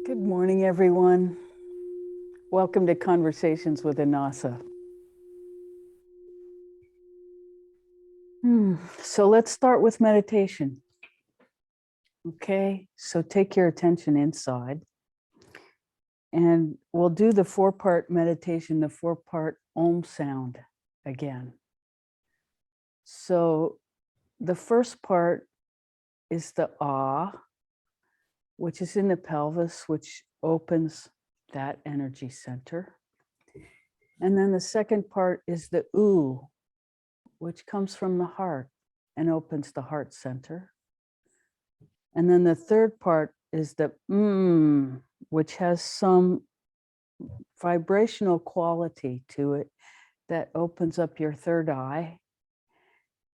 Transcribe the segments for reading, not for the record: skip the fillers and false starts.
Good morning, everyone. Welcome to Conversations with Anasa. So let's start with meditation. Okay, so take your attention inside. And we'll do the 4-part meditation, the 4-part Om sound again. So the first part is the Ah, which is in the pelvis, which opens that energy center. And then the second part is the Oo, which comes from the heart and opens the heart center. And then the third part is the which has some vibrational quality to it that opens up your third eye.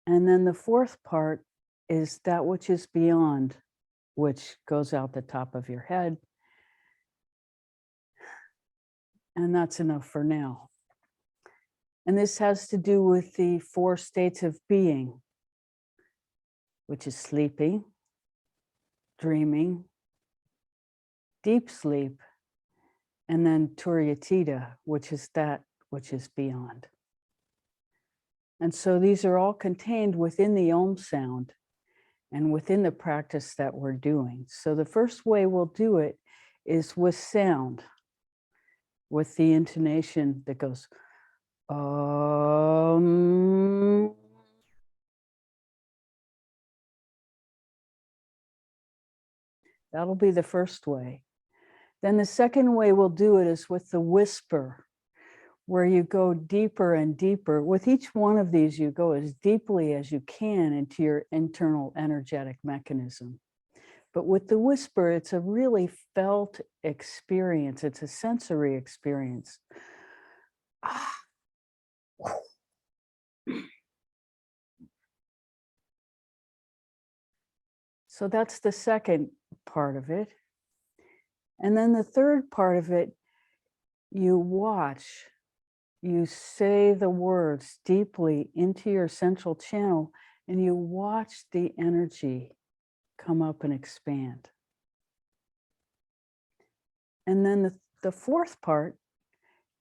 And then the fourth part is that which is beyond, which goes out the top of your head. And that's enough for now. And this has to do with the 4 states of being, which is sleeping, dreaming, deep sleep, and then Turyatita, which is that which is beyond. And so these are all contained within the Om sound and within the practice that we're doing. So the first way we'll do it is with sound, with the intonation that goes, That'll be the first way. Then the second way we'll do it is with the whisper, where you go deeper and deeper. With each one of these, you go as deeply as you can into your internal energetic mechanism. But with the whisper, it's a really felt experience. It's a sensory experience. So that's the second part of it. And then the third part of it, you watch, you say the words deeply into your central channel, and you watch the energy come up and expand. And then the fourth part,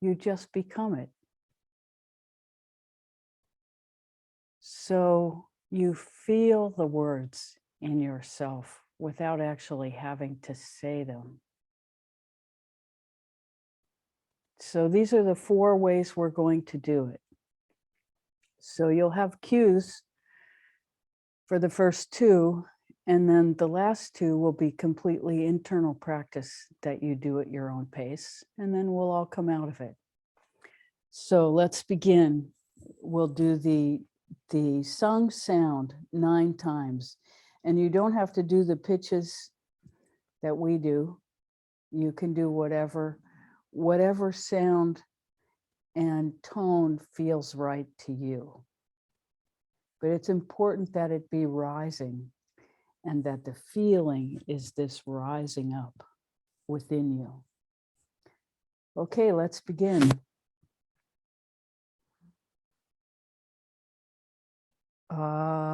you just become it. So you feel the words in yourself without actually having to say them. So these are the 4 ways we're going to do it. So you'll have cues for the first 2, and then the last 2 will be completely internal practice that you do at your own pace, and then we'll all come out of it. So let's begin. We'll do the sung sound 9 times, and you don't have to do the pitches that we do. You can do whatever sound and tone feels right to you. But it's important that it be rising and that the feeling is this rising up within you. Okay, let's begin. Om.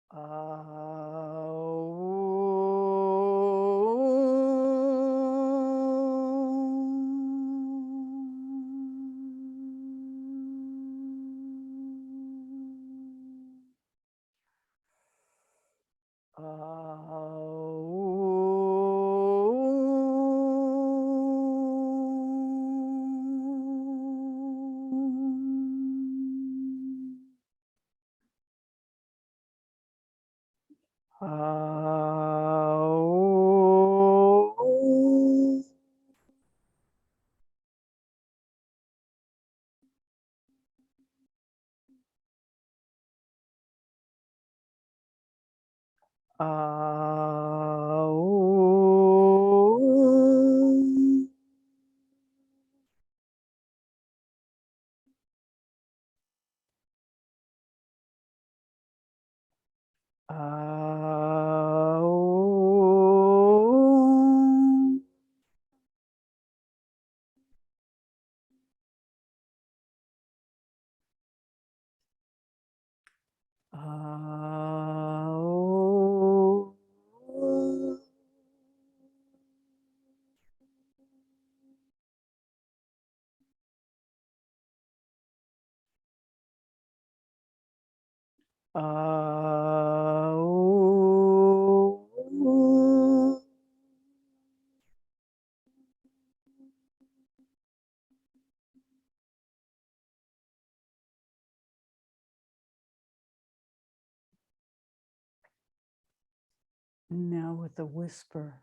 Om. Aum. Aum. Aum. Now with a whisper.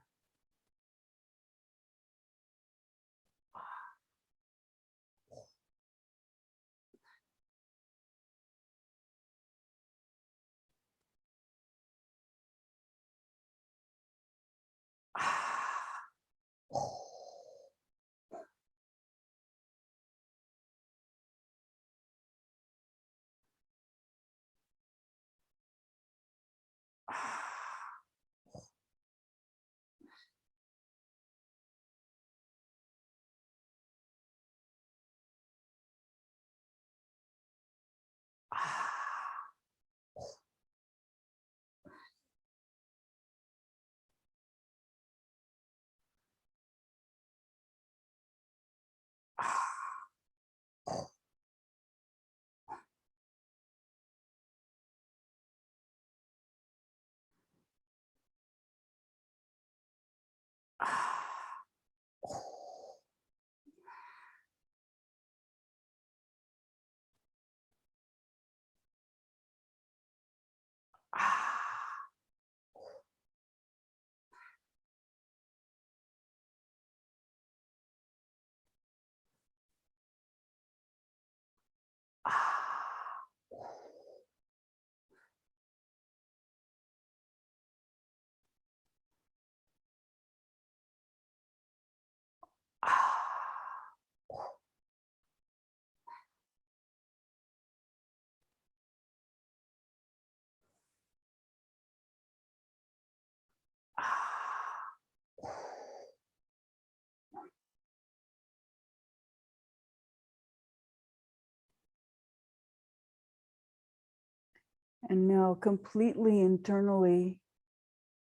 And now completely internally,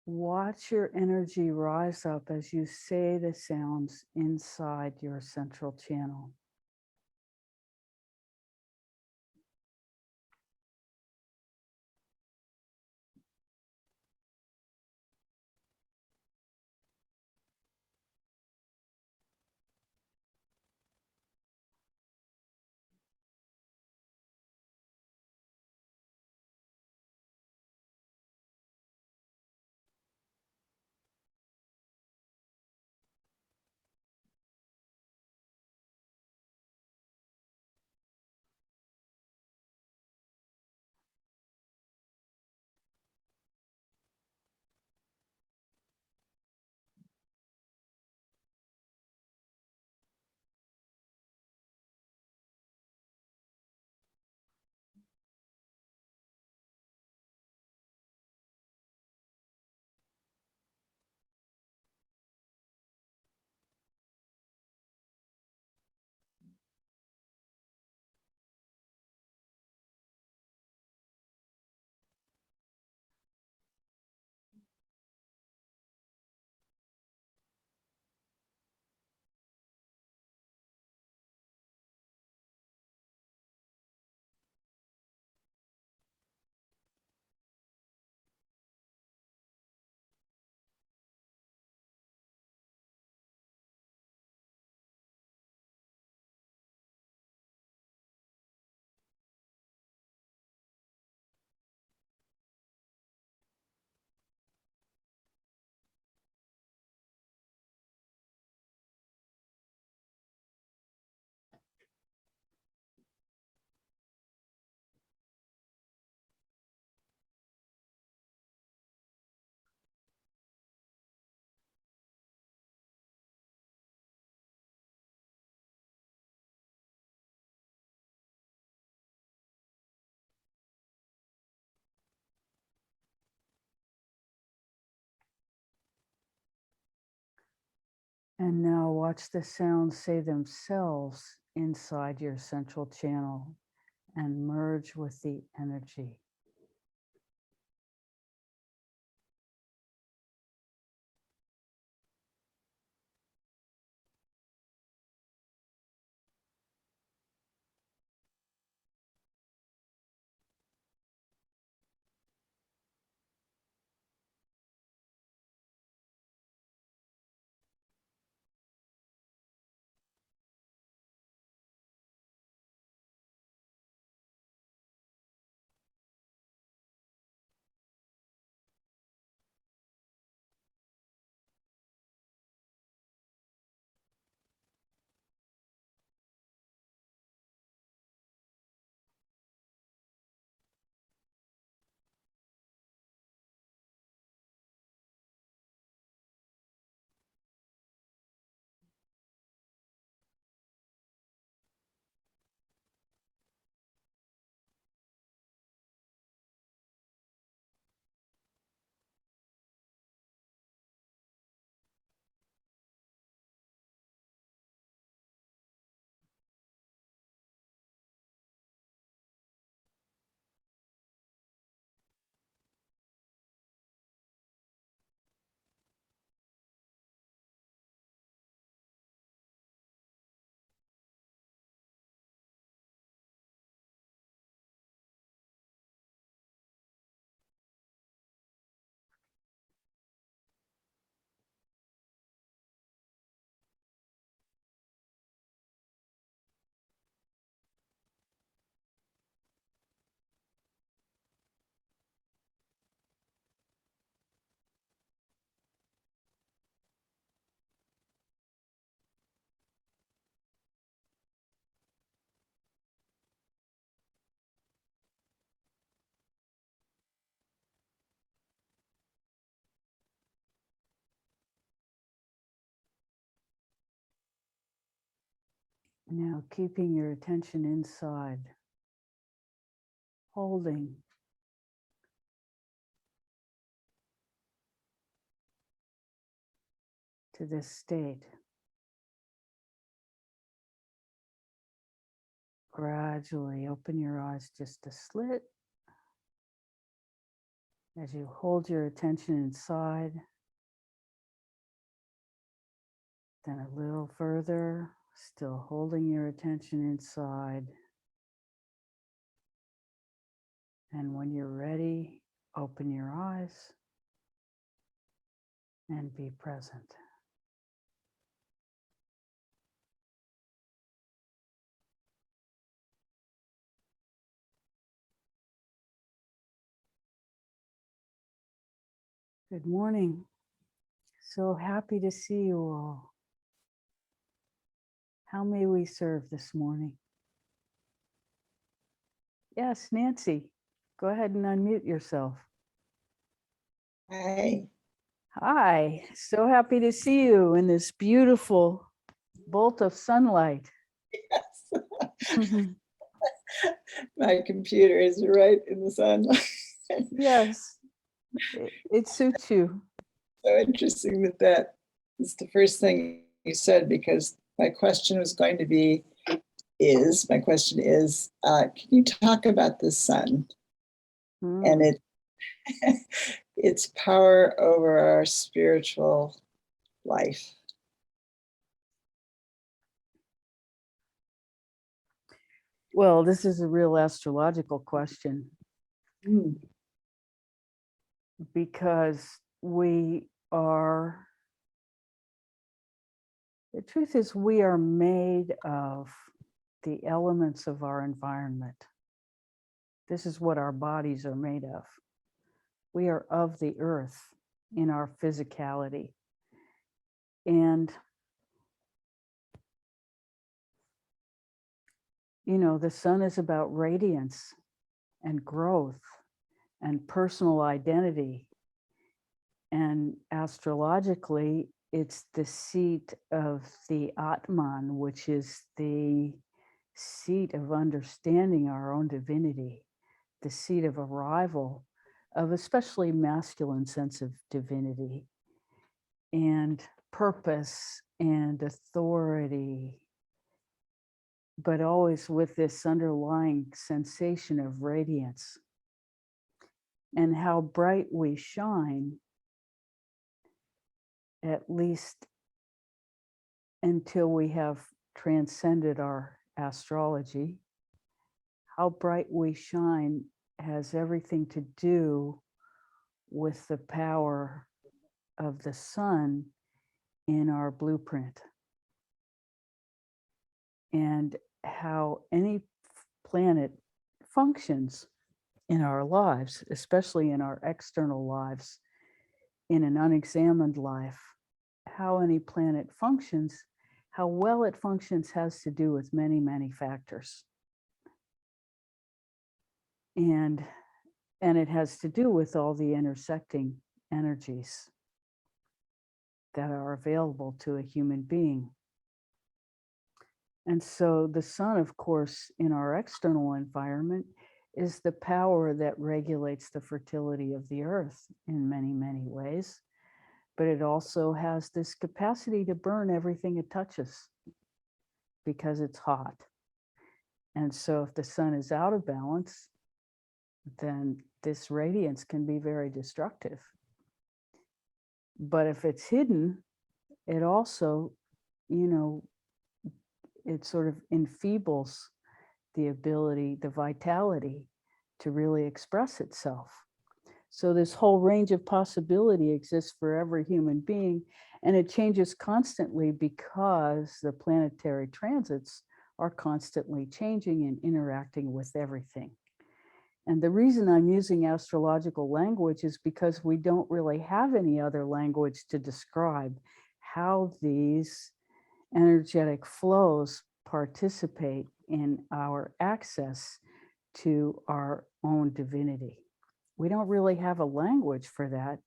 watch your energy rise up as you say the sounds inside your central channel. And now watch the sounds say themselves inside your central channel and merge with the energy. Now keeping your attention inside, holding to this state. Gradually open your eyes just a slit as you hold your attention inside. Then a little further, still holding your attention inside. And when you're ready, open your eyes and be present. Good morning. So happy to see you all. How may we serve this morning? Yes, Nancy, go ahead and unmute yourself. Hi. Hi, so happy to see you in this beautiful bolt of sunlight. Yes. My computer is right in the sun. Yes, it suits you. So interesting that is the first thing you said, because my question was going to be, my question is, can you talk about the sun and its power over our spiritual life? Well, this is a real astrological question because the truth is we are made of the elements of our environment. This is what our bodies are made of. We are of the earth in our physicality. And, you know, the sun is about radiance and growth and personal identity. And astrologically, it's the seat of the Atman, which is the seat of understanding our own divinity, the seat of arrival of especially masculine sense of divinity and purpose and authority, but always with this underlying sensation of radiance. And how bright we shine, at least until we have transcended our astrology. How bright we shine has everything to do with the power of the sun in our blueprint, and how any planet functions in our lives, especially in our external lives, in an unexamined life. How any planet functions, how well it functions, has to do with many, many factors. And it has to do with all the intersecting energies that are available to a human being. And so the sun, of course, in our external environment is the power that regulates the fertility of the earth in many, many ways. But it also has this capacity to burn everything it touches because it's hot. And so if the sun is out of balance, then this radiance can be very destructive. But if it's hidden, it also, it sort of enfeebles the ability, the vitality to really express itself. So this whole range of possibility exists for every human being, and it changes constantly because the planetary transits are constantly changing and interacting with everything. And the reason I'm using astrological language is because we don't really have any other language to describe how these energetic flows participate in our access to our own divinity. We don't really have a language for that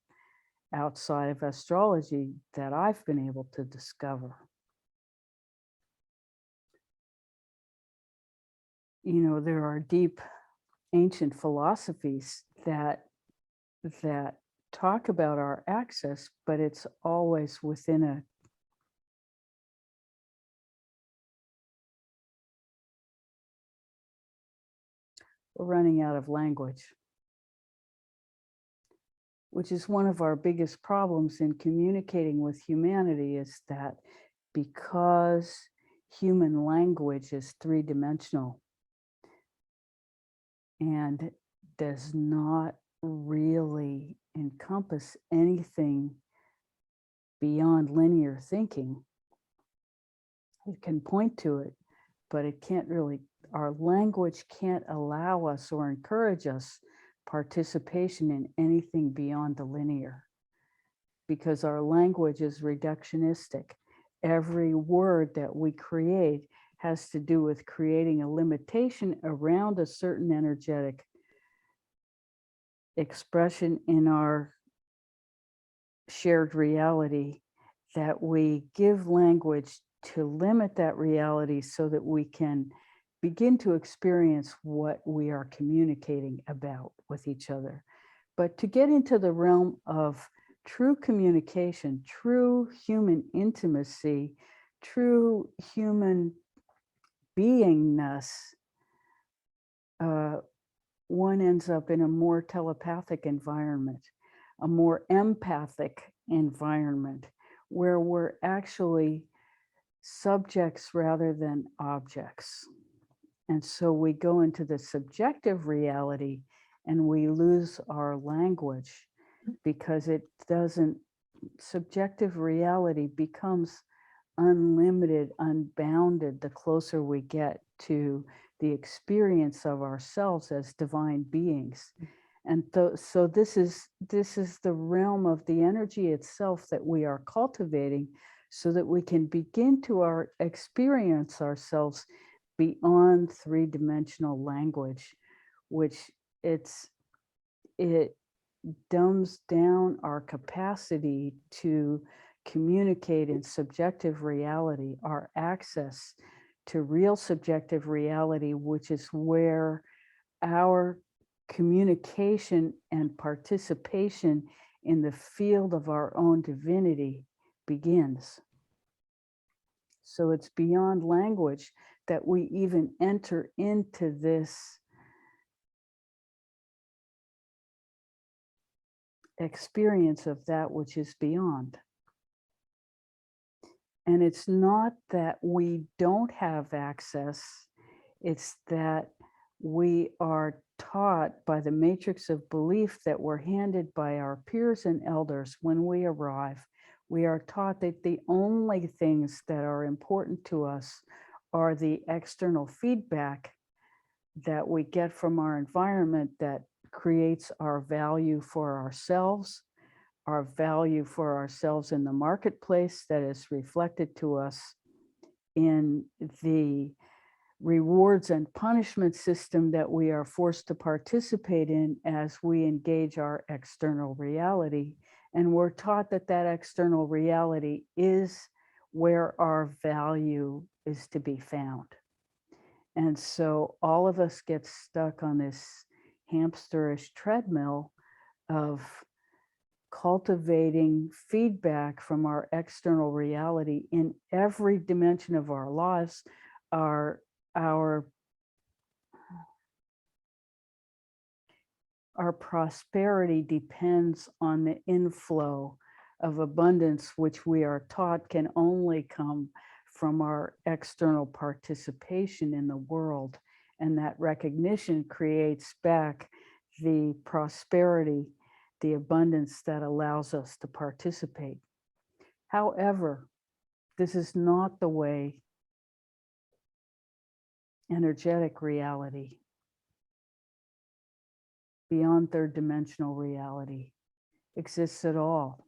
outside of astrology that I've been able to discover. There are deep ancient philosophies that talk about our access, but it's always within a we're running out of language, which is one of our biggest problems in communicating with humanity, is that because human language is three-dimensional and does not really encompass anything beyond linear thinking. It can point to it, but it can't really, our language can't allow us or encourage us participation in anything beyond the linear, because our language is reductionistic. Every word that we create has to do with creating a limitation around a certain energetic expression in our shared reality, that we give language to limit that reality so that we can begin to experience what we are communicating about with each other. But to get into the realm of true communication, true human intimacy, true human beingness, one ends up in a more telepathic environment, a more empathic environment, where we're actually subjects rather than objects. And so we go into the subjective reality and we lose our language, because it doesn't, subjective reality becomes unlimited, unbounded, the closer we get to the experience of ourselves as divine beings. And so this is the realm of the energy itself that we are cultivating, so that we can begin to experience ourselves beyond three-dimensional language, which it dumbs down our capacity to communicate in subjective reality, our access to real subjective reality, which is where our communication and participation in the field of our own divinity begins. So it's beyond language that we even enter into this experience of that which is beyond. And it's not that we don't have access, it's that we are taught by the matrix of belief that we're handed by our peers and elders when we arrive. We are taught that the only things that are important to us are the external feedback that we get from our environment that creates our value for ourselves, our value for ourselves in the marketplace that is reflected to us in the rewards and punishment system that we are forced to participate in as we engage our external reality. And we're taught that that external reality is where our value is to be found. And so all of us get stuck on this hamsterish treadmill of cultivating feedback from our external reality in every dimension of our lives. Our prosperity depends on the inflow of abundance, which we are taught can only come from our external participation in the world. And that recognition creates back the prosperity, the abundance that allows us to participate. However, this is not the way energetic reality, beyond third dimensional reality, exists at all.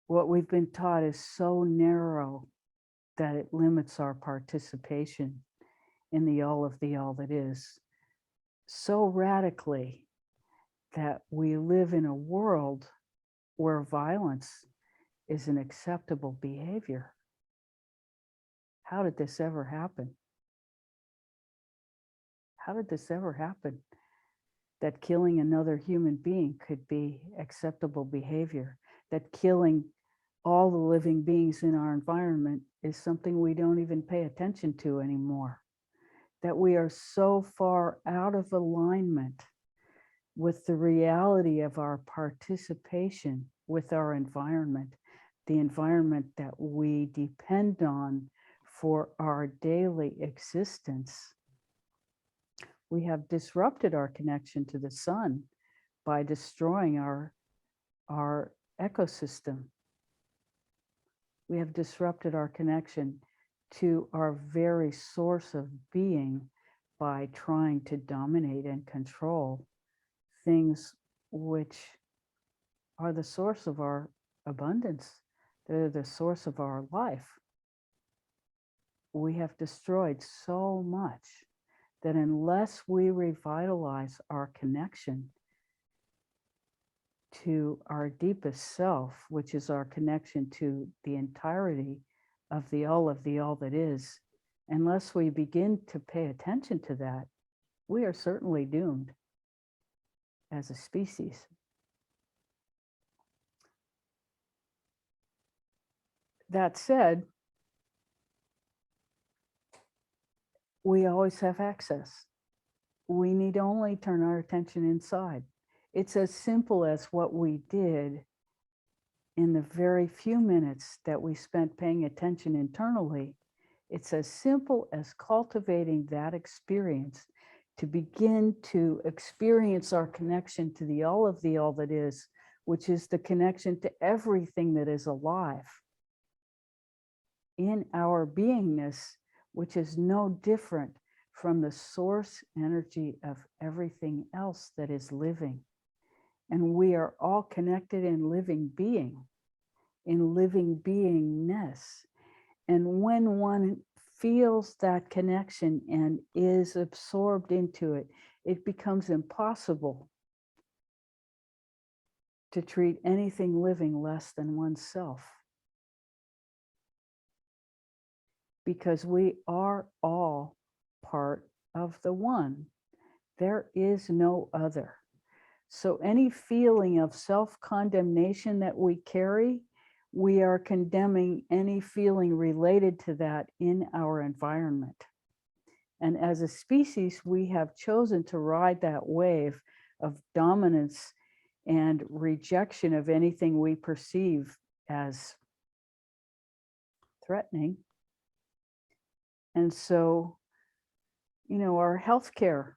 What we've been taught is so narrow that it limits our participation in the all of the all that is, so radically that we live in a world where violence is an acceptable behavior. How did this ever happen? How did this ever happen? That killing another human being could be acceptable behavior, that killing all the living beings in our environment is something we don't even pay attention to anymore, that we are so far out of alignment with the reality of our participation with our environment, the environment that we depend on for our daily existence. We have disrupted our connection to the sun by destroying our ecosystem. We have disrupted our connection to our very source of being by trying to dominate and control things which are the source of our abundance. They're the source of our life. We have destroyed so much that unless we revitalize our connection to our deepest self, which is our connection to the entirety of the all that is, unless we begin to pay attention to that, we are certainly doomed as a species. That said, we always have access. We need only turn our attention inside. It's as simple as what we did in the very few minutes that we spent paying attention internally. It's as simple as cultivating that experience to begin to experience our connection to the all that is, which is the connection to everything that is alive in our beingness, which is no different from the source energy of everything else that is living. And we are all connected in living being, in living beingness. And when one feels that connection and is absorbed into it, it becomes impossible to treat anything living less than oneself. Because we are all part of the one. There is no other. So any feeling of self-condemnation that we carry, we are condemning any feeling related to that in our environment. And as a species, we have chosen to ride that wave of dominance and rejection of anything we perceive as threatening. And so, our healthcare,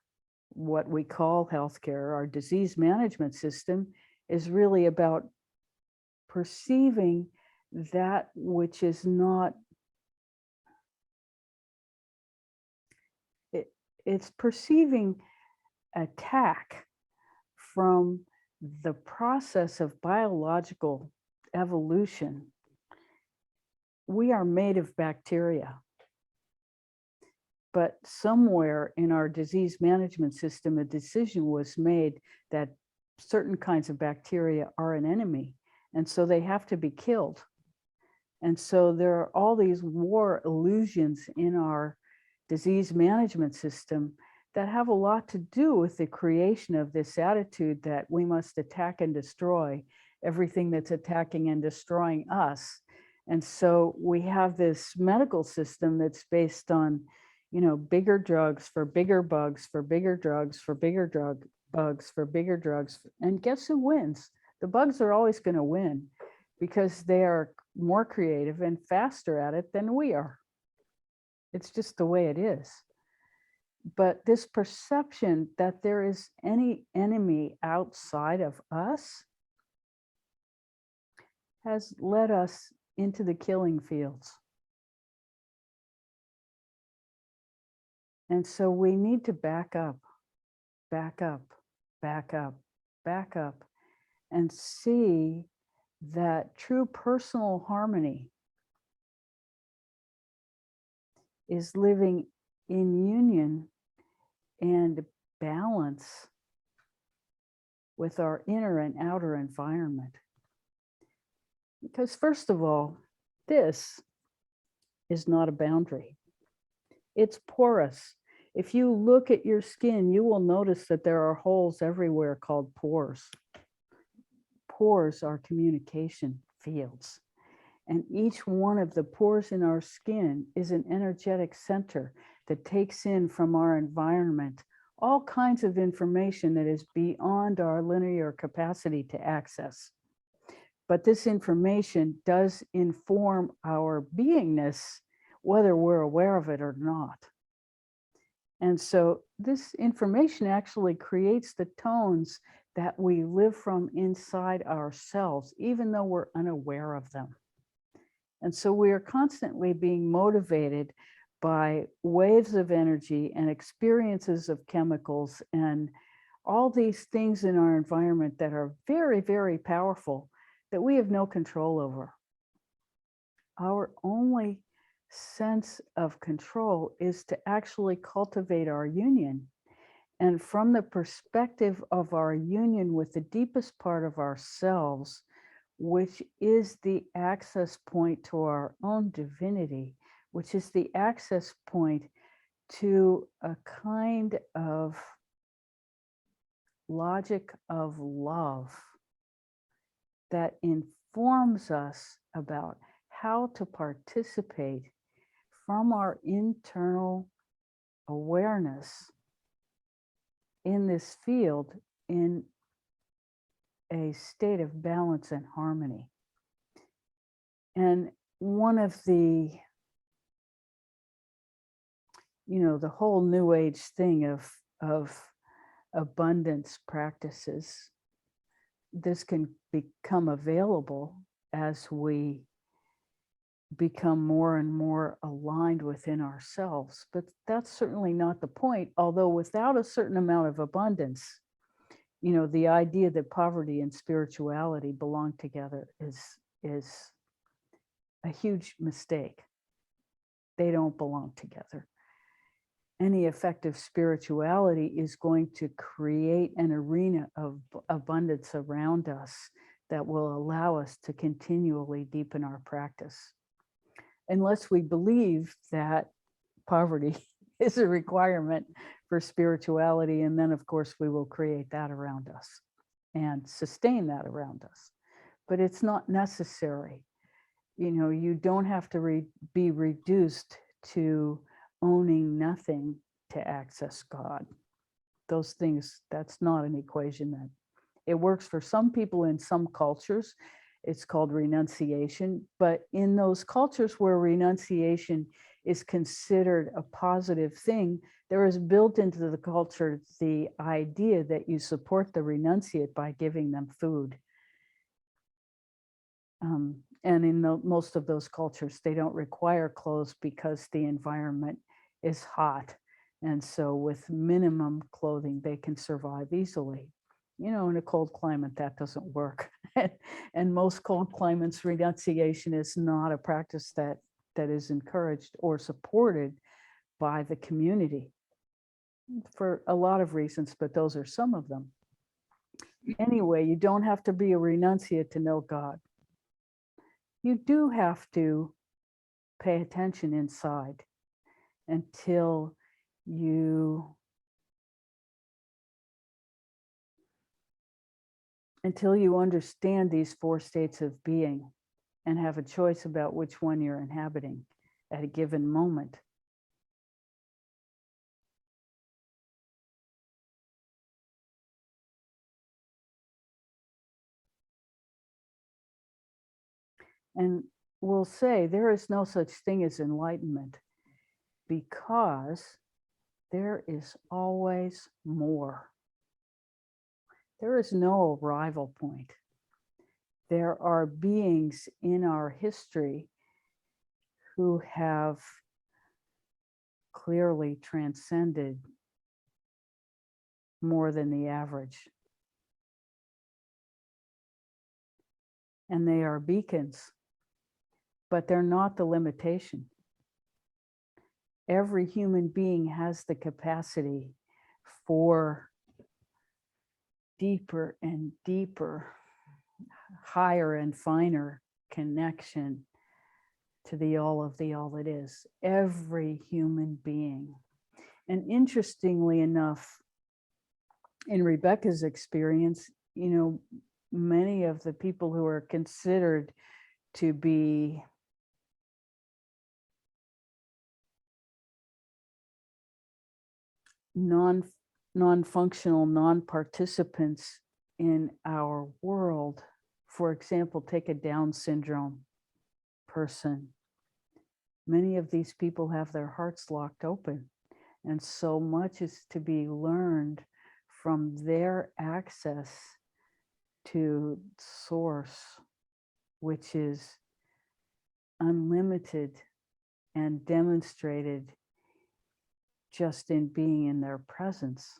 what we call healthcare, our disease management system, is really about perceiving that which is not, it's perceiving attack from the process of biological evolution. We are made of bacteria. But somewhere in our disease management system, a decision was made that certain kinds of bacteria are an enemy, and so they have to be killed. And so there are all these war illusions in our disease management system that have a lot to do with the creation of this attitude that we must attack and destroy everything that's attacking and destroying us. And so we have this medical system that's based on, bigger drugs for bigger bugs, for bigger drugs, for bigger bugs, for bigger drugs. And guess who wins? The bugs are always going to win because they are more creative and faster at it than we are. It's just the way it is. But this perception that there is any enemy outside of us has led us into the killing fields. And so we need to back up, back up, back up, back up, and see that true personal harmony is living in union and balance with our inner and outer environment. Because first of all, this is not a boundary. It's porous. If you look at your skin, you will notice that there are holes everywhere called pores. Pores are communication fields. And each one of the pores in our skin is an energetic center that takes in from our environment all kinds of information that is beyond our linear capacity to access. But this information does inform our beingness, whether we're aware of it or not. And so this information actually creates the tones that we live from inside ourselves, even though we're unaware of them. And so we are constantly being motivated by waves of energy and experiences of chemicals and all these things in our environment that are very, very powerful that we have no control over. Our only sense of control is to actually cultivate our union. And from the perspective of our union with the deepest part of ourselves, which is the access point to our own divinity, which is the access point to a kind of logic of love that informs us about how to participate from our internal awareness in this field in a state of balance and harmony. And one of the, the whole New Age thing of abundance practices, this can become available as we become more and more aligned within ourselves. But that's certainly not the point, although without a certain amount of abundance, the idea that poverty and spirituality belong together is a huge mistake. They don't belong together. Any effective spirituality is going to create an arena of abundance around us that will allow us to continually deepen our practice. Unless we believe that poverty is a requirement for spirituality, and then of course we will create that around us. and sustain that around us. But it's not necessary. You know, you don't have to be reduced to owning nothing to access God. Those things, that's not an equation that it works for some people in some cultures. It's called renunciation. But in those cultures where renunciation is considered a positive thing, there is built into the culture the idea that you support the renunciate by giving them food. And in most of those cultures, they don't require clothes because the environment is hot. And so with minimum clothing, they can survive easily. You know, in a cold climate, that doesn't work. And most cold climates, renunciation is not a practice that is encouraged or supported by the community for a lot of reasons, but those are some of them. Anyway, you don't have to be a renunciate to know God. You do have to pay attention inside until you understand these 4 states of being and have a choice about which one you're inhabiting at a given moment. And we'll say there is no such thing as enlightenment because there is always more. There is no arrival point. There are beings in our history who have clearly transcended more than the average. And they are beacons, but they're not the limitation. Every human being has the capacity for deeper and deeper, higher and finer connection to the all of the all it is. Every human being. And interestingly enough, in Rebecca's experience, you know, many of the people who are considered to be non-functional, non-participants in our world, for example, take a Down syndrome person. Many of these people have their hearts locked open, and so much is to be learned from their access to source, which is unlimited and demonstrated just in being in their presence.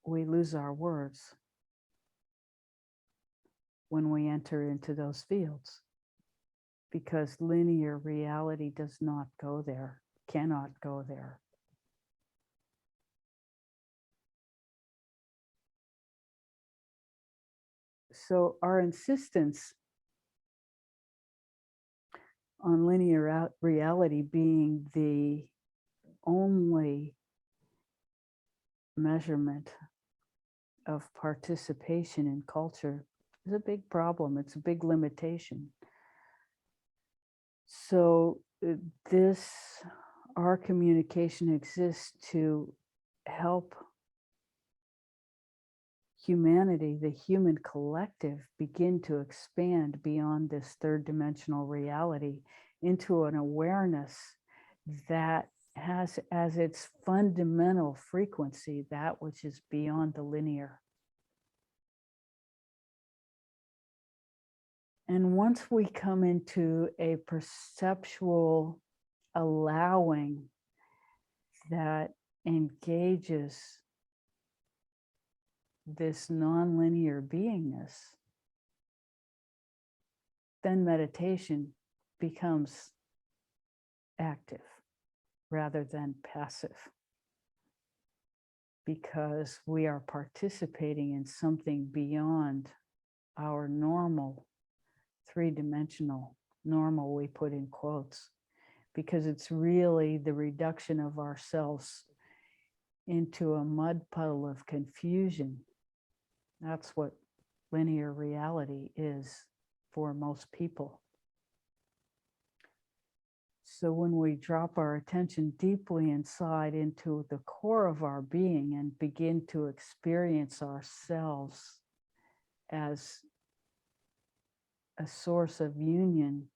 We lose our words when we enter into those fields because linear reality does not go there, cannot go there. So our insistence on linear reality being the only measurement of participation in culture is a big problem. It's a big limitation. So our communication exists to help humanity, the human collective, begin to expand beyond this 3rd dimensional reality into an awareness that has as its fundamental frequency that which is beyond the linear. And once we come into a perceptual allowing that engages this nonlinear beingness, then meditation becomes active rather than passive, because we are participating in something beyond our normal 3-dimensional, normal we put in quotes, because it's really the reduction of ourselves into a mud puddle of confusion. That's what linear reality is for most people. So when we drop our attention deeply inside into the core of our being and begin to experience ourselves as a source of union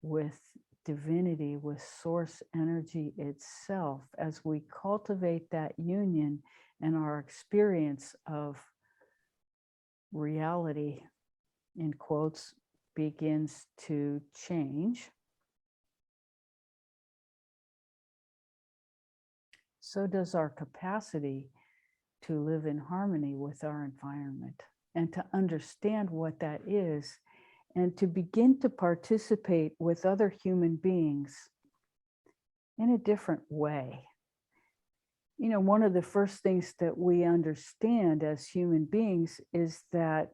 with divinity, with source energy itself, as we cultivate that union and our experience of reality, in quotes, begins to change, so does our capacity to live in harmony with our environment and to understand what that is and to begin to participate with other human beings in a different way. You know, one of the first things that we understand as human beings is that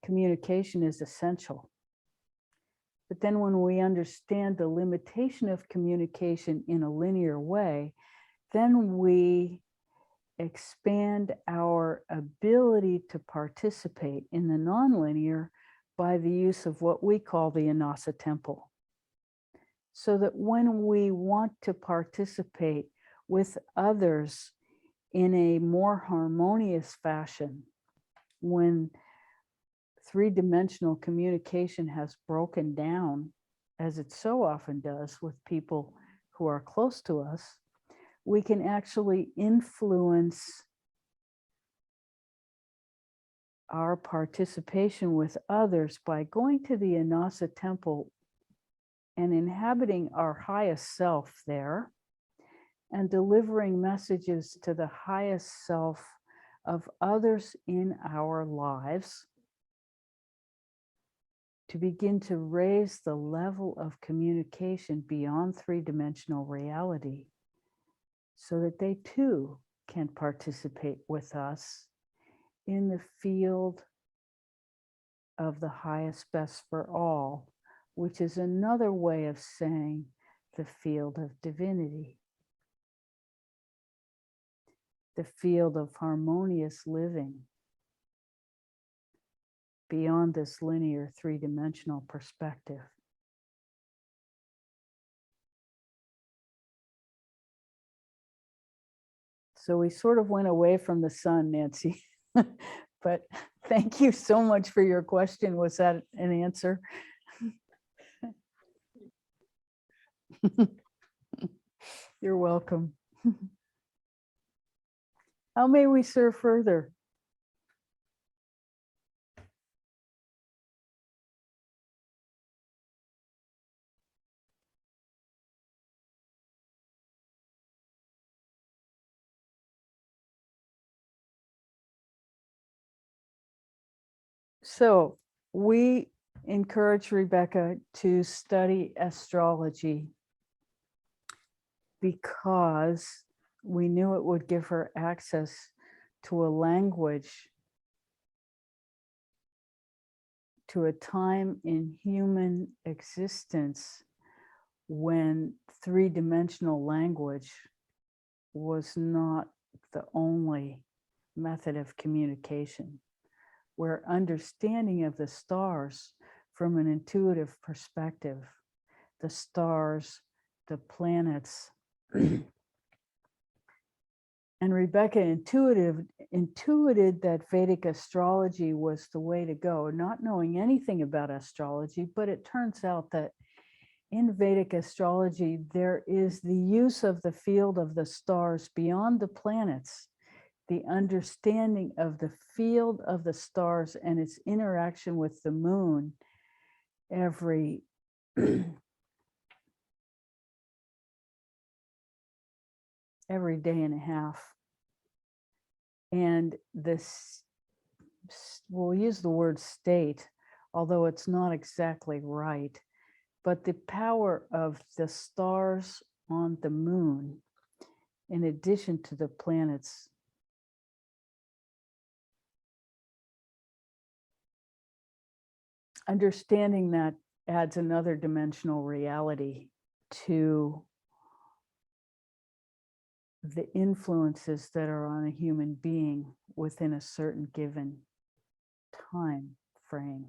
communication is essential. But then when we understand the limitation of communication in a linear way, then we expand our ability to participate in the nonlinear by the use of what we call the Anasa temple. So that when we want to participate with others in a more harmonious fashion, when three-dimensional communication has broken down, as it so often does with people who are close to us, we can actually influence our participation with others by going to the Anasa temple and inhabiting our highest self there and delivering messages to the highest self of others in our lives to begin to raise the level of communication beyond three-dimensional reality so that they too can participate with us in the field of the highest best for all, which is another way of saying the field of divinity, the field of harmonious living beyond this linear three-dimensional perspective. So we sort of went away from the sun, Nancy, but thank you so much for your question. Was that an answer? You're welcome. How may we serve further? So we encourage Rebecca to study astrology because we knew it would give her access to a language, to a time in human existence when three-dimensional language was not the only method of communication, where understanding of the stars from an intuitive perspective, the stars, the planets, and Rebecca intuited that Vedic astrology was the way to go, not knowing anything about astrology, but it turns out that in Vedic astrology, there is the use of the field of the stars beyond the planets, the understanding of the field of the stars and its interaction with the moon every every day and a half. And this, we'll use the word state, although it's not exactly right, but the power of the stars on the moon, in addition to the planets, understanding that adds another dimensional reality to the influences that are on a human being within a certain given time frame.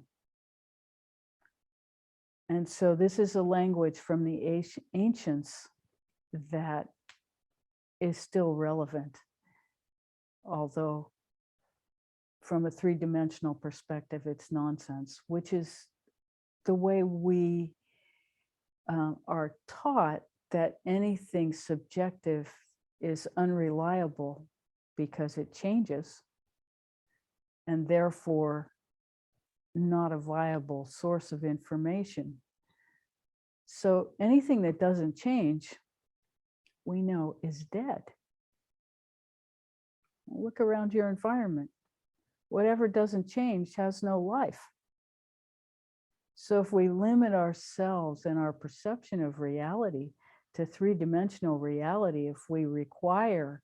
And so this is a language from the ancients that is still relevant, although from a three-dimensional perspective, it's nonsense, which is the way we are taught that anything subjective is unreliable because it changes, and therefore not a viable source of information. So anything that doesn't change, we know is dead. Look around your environment. Whatever doesn't change has no life. So if we limit ourselves and our perception of reality to three-dimensional reality, if we require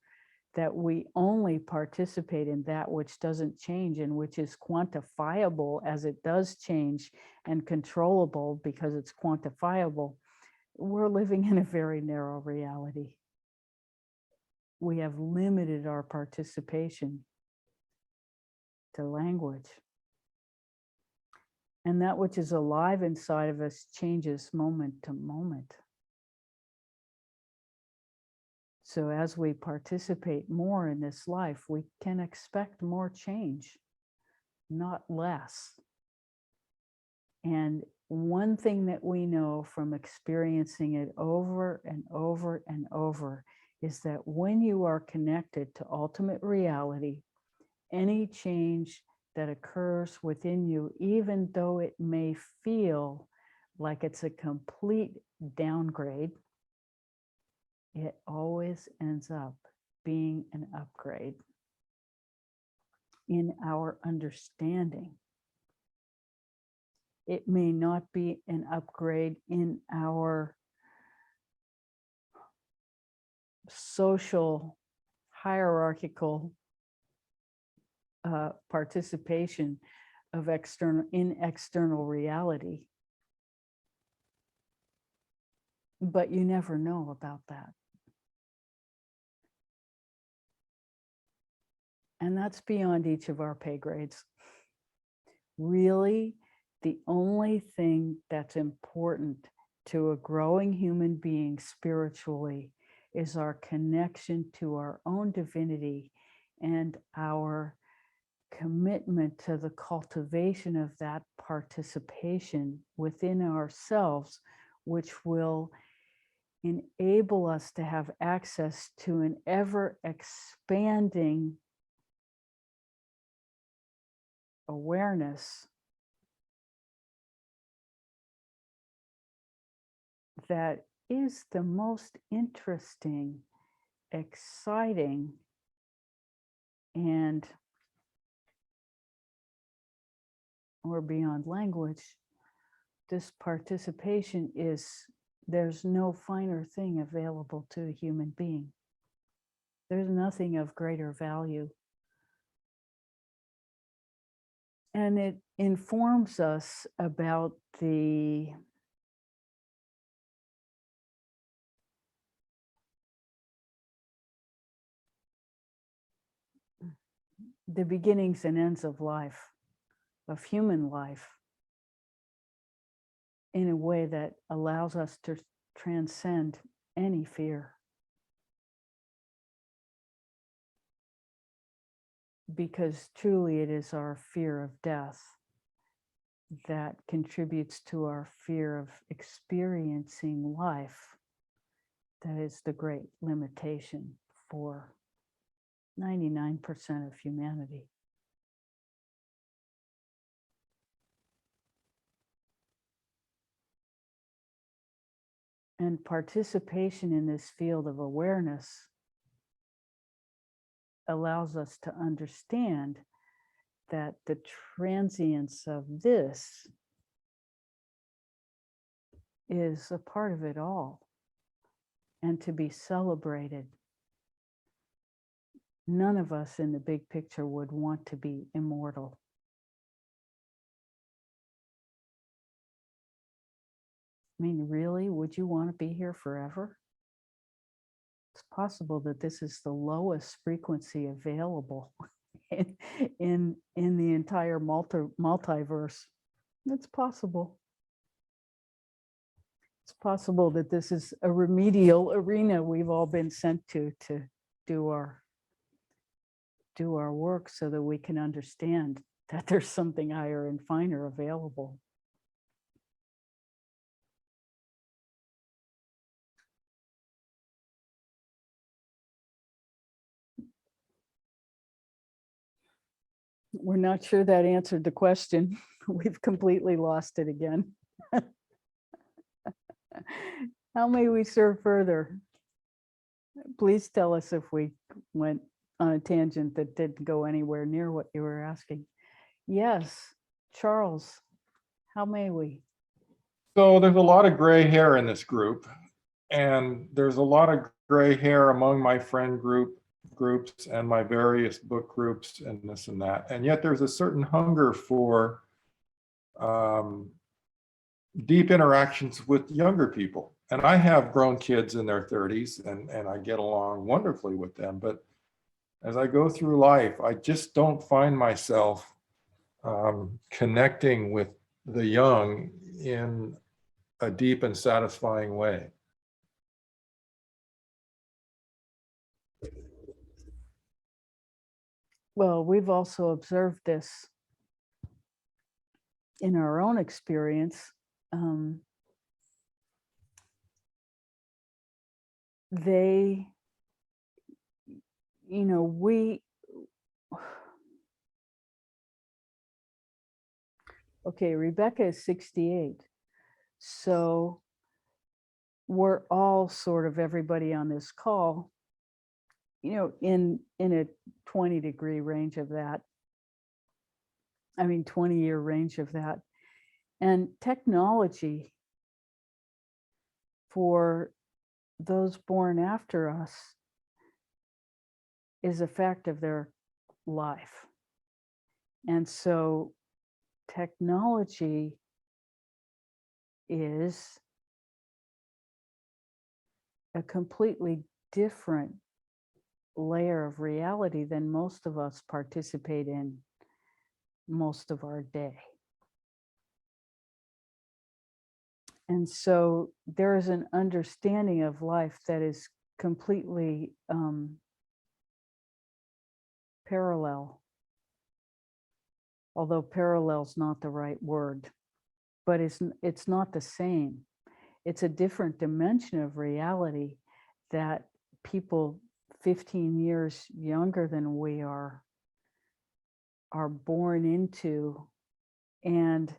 that we only participate in that which doesn't change and which is quantifiable as it does change and controllable because it's quantifiable, we're living in a very narrow reality. We have limited our participation to language. And that which is alive inside of us changes moment to moment. So as we participate more in this life, we can expect more change, not less. And one thing that we know from experiencing it over and over and over is that when you are connected to ultimate reality, any change that occurs within you, even though it may feel like it's a complete downgrade, it always ends up being an upgrade in our understanding. It may not be an upgrade in our social hierarchical participation of external reality. But you never know about that. And that's beyond each of our pay grades. Really, the only thing that's important to a growing human being spiritually is our connection to our own divinity and our commitment to the cultivation of that participation within ourselves, which will enable us to have access to an ever expanding awareness that is the most interesting, exciting, and or beyond language. This participation is, there's no finer thing available to a human being. There's nothing of greater value. And it informs us about the beginnings and ends of life, of human life, in a way that allows us to transcend any fear. Because truly it is our fear of death that contributes to our fear of experiencing life that is the great limitation for 99% of humanity. And participation in this field of awareness allows us to understand that the transience of this is a part of it all and to be celebrated. None of us in the big picture would want to be immortal. I mean, really, would you want to be here forever? It's possible that this is the lowest frequency available in the entire multiverse. It's possible. It's possible that this is a remedial arena we've all been sent to do our work so that we can understand that there's something higher and finer available. We're not sure that answered the question. We've completely lost it again. How may we serve further? Please tell us if we went on a tangent that didn't go anywhere near what you were asking. Yes, Charles, how may we? So there's a lot of gray hair in this group, and there's a lot of gray hair among my friend groups and my various book groups and this and that. And yet there's a certain hunger for deep interactions with younger people. And I have grown kids in their 30s, and I get along wonderfully with them. But as I go through life, I just don't find myself connecting with the young in a deep and satisfying way. Well, we've also observed this in our own experience. They, you know, okay, Rebecca is 68. So we're all sort of, everybody on this call, you know, in a 20-degree range of that. I mean, 20-year range of that. And technology for those born after us is a fact of their life. And so technology is a completely different layer of reality than most of us participate in most of our day. And so there is an understanding of life that is completely parallel, although parallel is not the right word, but it's not the same. It's a different dimension of reality that people 15 years younger than we are born into, and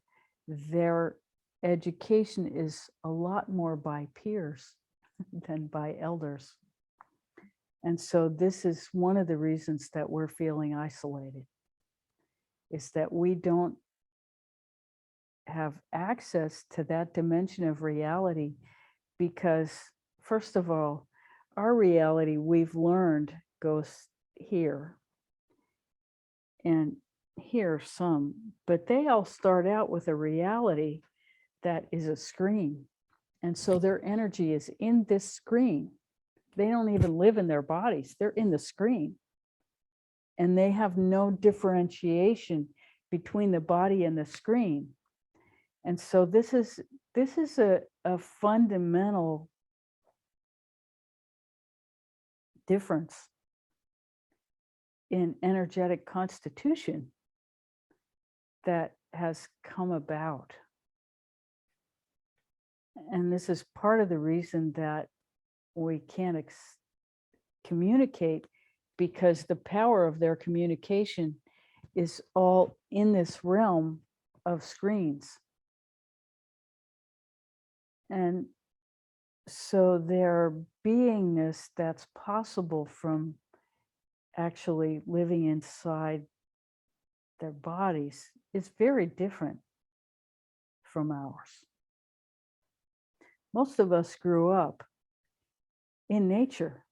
their education is a lot more by peers than by elders. And so this is one of the reasons that we're feeling isolated, is that we don't have access to that dimension of reality because, first of all, our reality, we've learned, goes here and here some, but they all start out with a reality that is a screen. And so their energy is in this screen. They don't even live in their bodies. They're in the screen. And they have no differentiation between the body and the screen. And so this is a fundamental difference in energetic constitution that has come about. And this is part of the reason that we can't communicate, because the power of their communication is all in this realm of screens. And so their beingness that's possible from actually living inside their bodies is very different from ours. Most of us grew up in nature.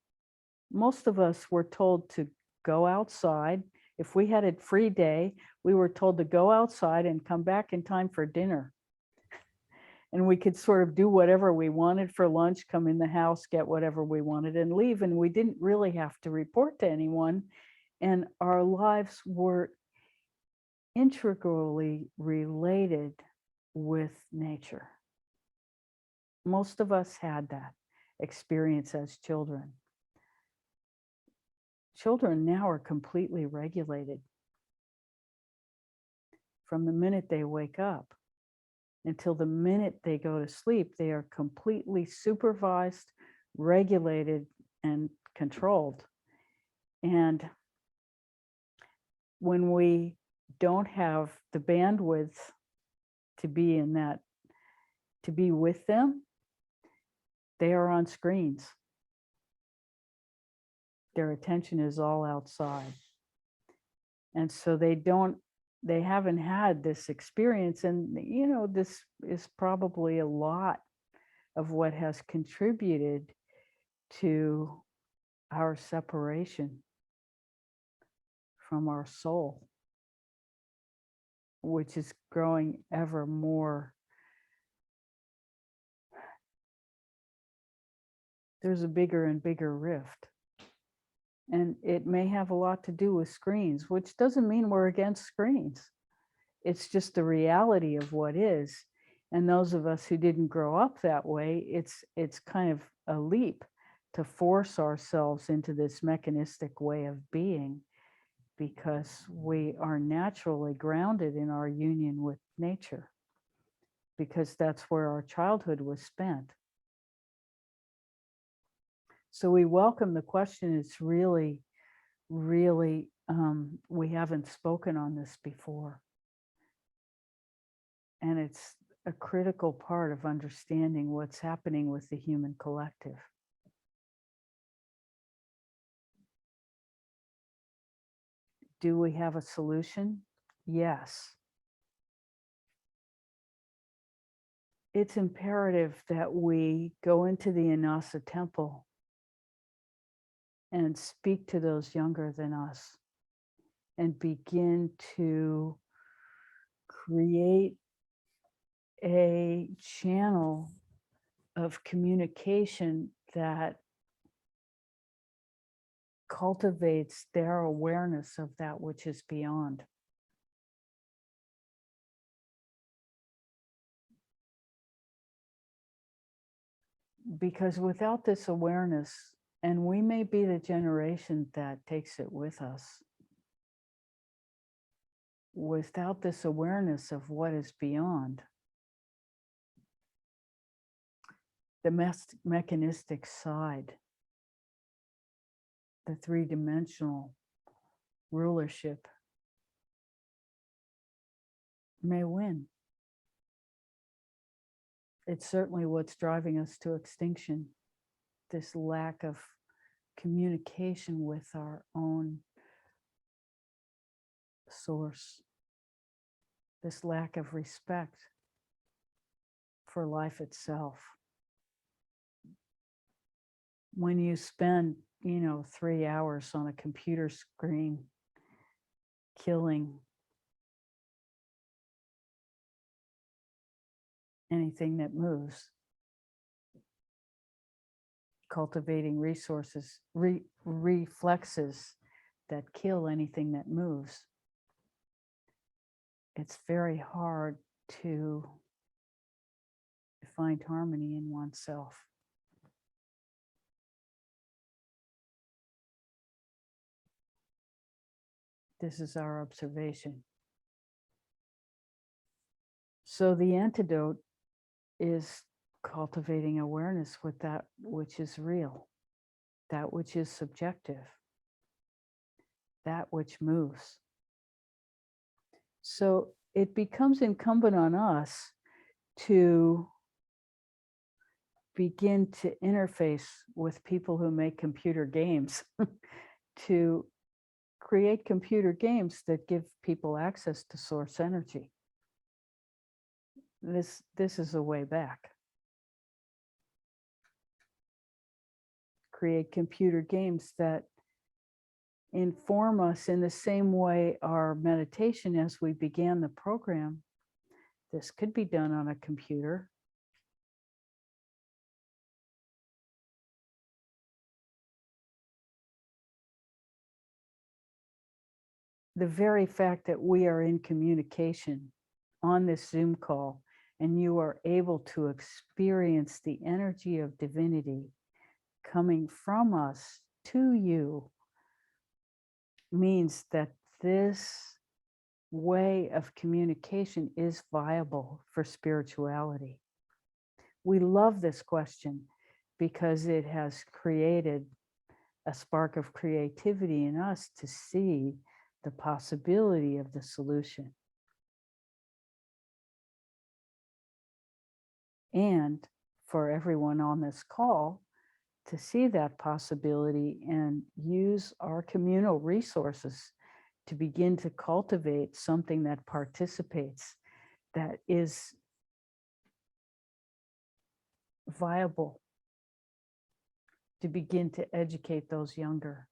Most of us were told to go outside. If we had a free day, we were told to go outside and come back in time for dinner. and we could sort of do whatever we wanted for lunch, come in the house, get whatever we wanted and leave. And we didn't really have to report to anyone. And our lives were integrally related with nature. Most of us had that experience as children. Children now are completely regulated. From the minute they wake up until the minute they go to sleep, they are completely supervised, regulated, and controlled. And when we don't have the bandwidth to be in that, to be with them, they are on screens. Their attention is all outside. And so they haven't had this experience. And, you know, this is probably a lot of what has contributed to our separation from our soul, which is growing ever more. There's a bigger and bigger rift. And it may have a lot to do with screens, which doesn't mean we're against screens. It's just the reality of what is. And those of us who didn't grow up that way, it's kind of a leap to force ourselves into this mechanistic way of being, because we are naturally grounded in our union with nature, because that's where our childhood was spent. So we welcome the question. It's really, really, we haven't spoken on this before. And it's a critical part of understanding what's happening with the human collective. Do we have a solution? Yes. It's imperative that we go into the Inasa temple and speak to those younger than us and begin to create a channel of communication that cultivates their awareness of that which is beyond. Because without this awareness, and we may be the generation that takes it with us, without this awareness of what is beyond, the mechanistic side, the three-dimensional rulership may win. It's certainly what's driving us to extinction, this lack of communication with our own source, this lack of respect for life itself. When you spend, 3 hours on a computer screen killing anything that moves, cultivating resources, reflexes that kill anything that moves, it's very hard to find harmony in oneself. This is our observation. So the antidote is cultivating awareness with that which is real, that which is subjective, that which moves. So it becomes incumbent on us to begin to interface with people who make computer games, to create computer games that give people access to source energy. This is a way back. Create computer games that inform us in the same way our meditation as we began the program. This could be done on a computer. the very fact that we are in communication on this Zoom call and you are able to experience the energy of divinity coming from us to you means that this way of communication is viable for spirituality. We love this question because it has created a spark of creativity in us to see the possibility of the solution. And for everyone on this call to see that possibility and use our communal resources to begin to cultivate something that participates, that is viable, to begin to educate those younger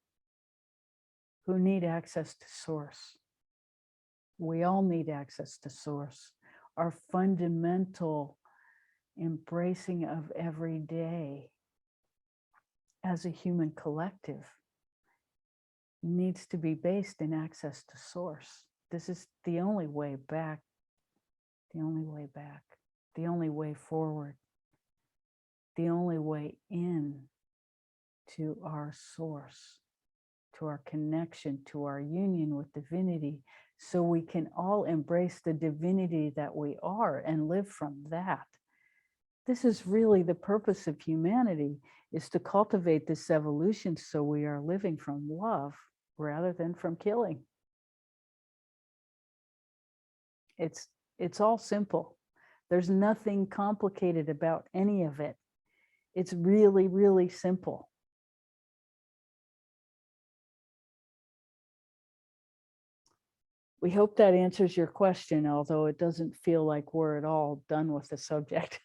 who need access to source. We all need access to source. Our fundamental embracing of every day as a human collective needs to be based in access to source. This is the only way back, the only way back, the only way forward, the only way in to our source, to our connection, to our union with divinity, so we can all embrace the divinity that we are and live from that. This is really the purpose of humanity, is to cultivate this evolution so we are living from love rather than from killing. It's all simple. There's nothing complicated about any of it. It's really, really simple. We hope that answers your question, although it doesn't feel like we're at all done with the subject.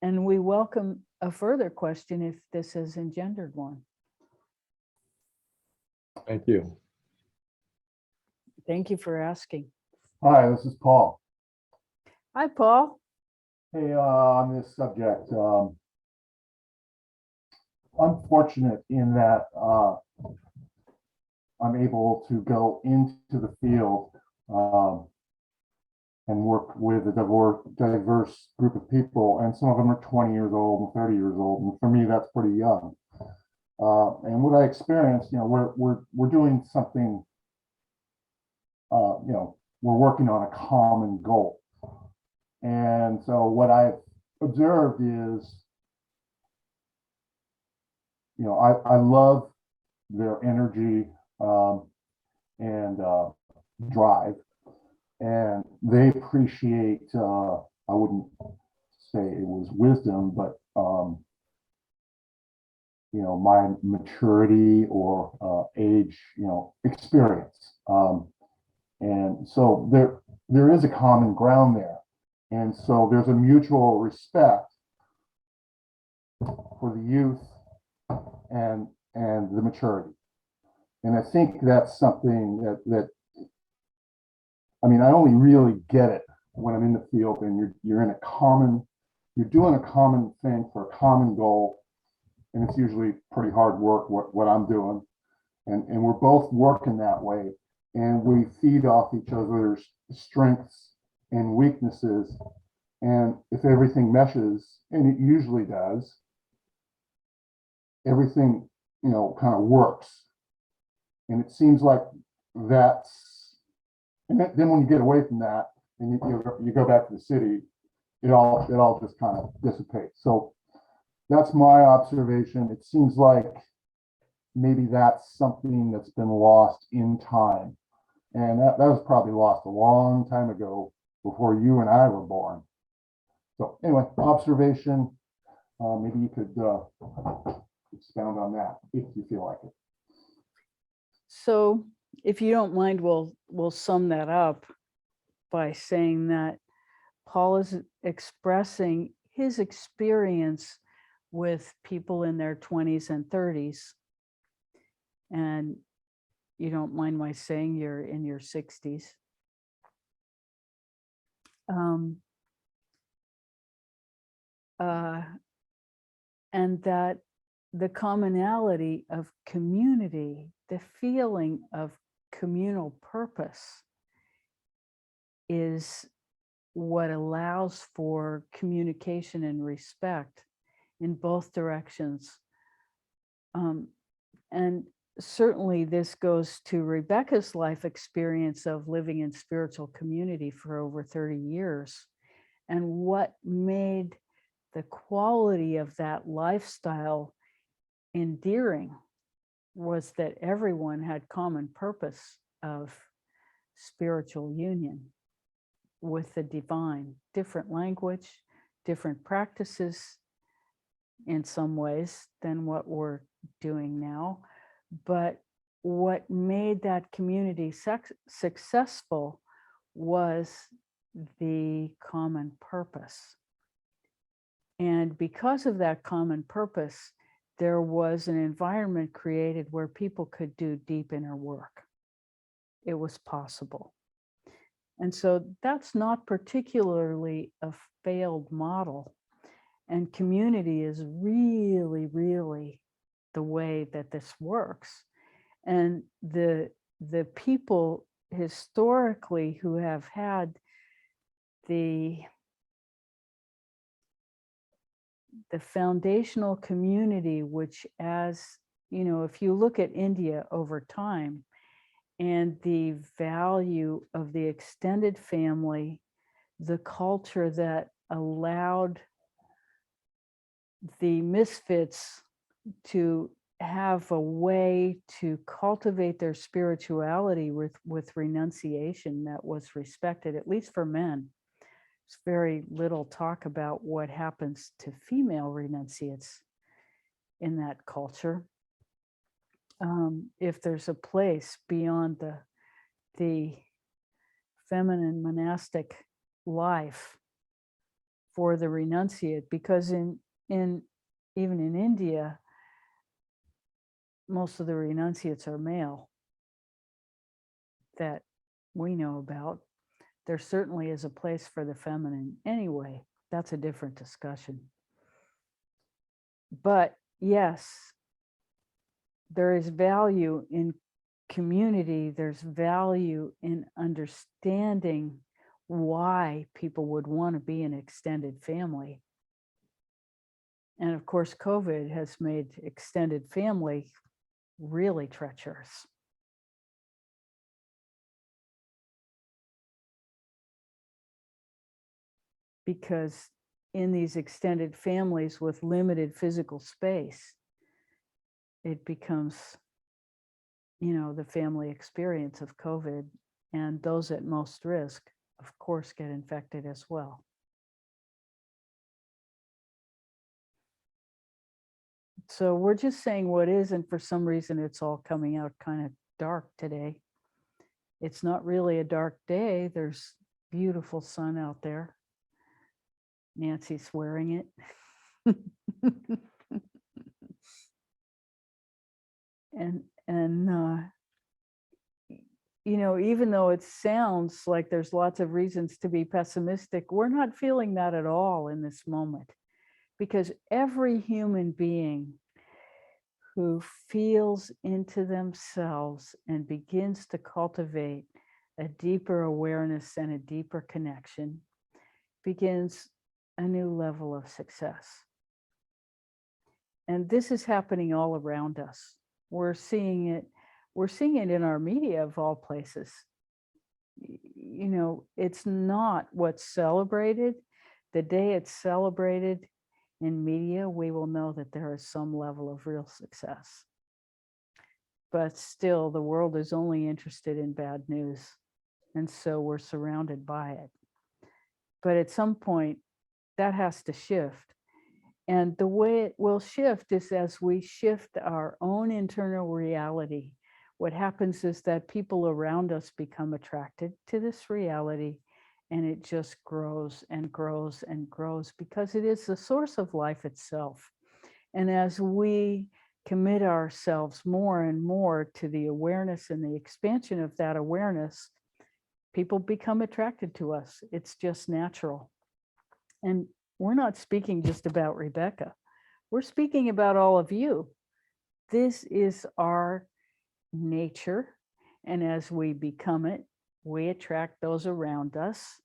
And we welcome a further question if this has engendered one. Thank you. Thank you for asking. Hi, this is Paul. Hi, Paul. Hey, on this subject, I'm fortunate in that I'm able to go into the field and work with a diverse group of people, and some of them are 20 years old and 30 years old, and for me, that's pretty young. And what I experienced, we're doing something, we're working on a common goal. And so what I've observed is, I love their energy and drive, and they appreciate, I wouldn't say it was wisdom, but my maturity or age, experience. And so there is a common ground there. And so there's a mutual respect for the youth and the maturity. And I think that's something that I only really get it when I'm in the field and you're doing a common thing for a common goal. And it's usually pretty hard work, what I'm doing. And we're both working that way. And we feed off each other's strengths and weaknesses. And if everything meshes, and it usually does, everything, kind of works. And it seems like that's, and then when you get away from that and you go back to the city, it all just kind of dissipates. So that's my observation. It seems like maybe that's something that's been lost in time. And that was probably lost a long time ago, before you and I were born. So anyway, observation, maybe you could expound on that if you feel like it. So if you don't mind, we'll sum that up by saying that Paul is expressing his experience with people in their 20s and 30s. And you don't mind my saying you're in your 60s. And that the commonality of community, the feeling of communal purpose is what allows for communication and respect in both directions. And certainly this goes to Rebecca's life experience of living in spiritual community for over 30 years. And what made the quality of that lifestyle endearing was that everyone had common purpose of spiritual union with the divine, different language, different practices in some ways than what we're doing now. But what made that community successful was the common purpose. And because of that common purpose, there was an environment created where people could do deep inner work. It was possible. And so that's not particularly a failed model. And community is really, really the way that this works. And the people historically who have had the foundational community, which, as you know, if you look at India over time and the value of the extended family, the culture that allowed the misfits to have a way to cultivate their spirituality with renunciation that was respected, at least for men. There's very little talk about what happens to female renunciates in that culture. If there's a place beyond the feminine monastic life for the renunciate, because even in India, most of the renunciates are male that we know about. There certainly is a place for the feminine. Anyway, that's a different discussion. But yes, there is value in community. There's value in understanding why people would want to be an extended family. And of course, COVID has made extended family really treacherous. Because in these extended families with limited physical space, it becomes, you know, the family experience of COVID, and those at most risk, of course, get infected as well. So we're just saying what is, and for some reason it's all coming out kind of dark today. It's not really a dark day. There's beautiful sun out there. Nancy's wearing it. and you know, even though it sounds like there's lots of reasons to be pessimistic, we're not feeling that at all in this moment, because every human being who feels into themselves and begins to cultivate a deeper awareness and a deeper connection begins a new level of success. And this is happening all around us. We're seeing it in our media of all places. You know, it's not what's celebrated. The day it's celebrated in media, we will know that there is some level of real success. But still, the world is only interested in bad news. And so we're surrounded by it. But at some point, that has to shift. And the way it will shift is as we shift our own internal reality. What happens is that people around us become attracted to this reality, and it just grows and grows and grows because it is the source of life itself. And as we commit ourselves more and more to the awareness and the expansion of that awareness, people become attracted to us. It's just natural. And we're not speaking just about Rebecca. We're speaking about all of you. This is our nature. And as we become it, we attract those around us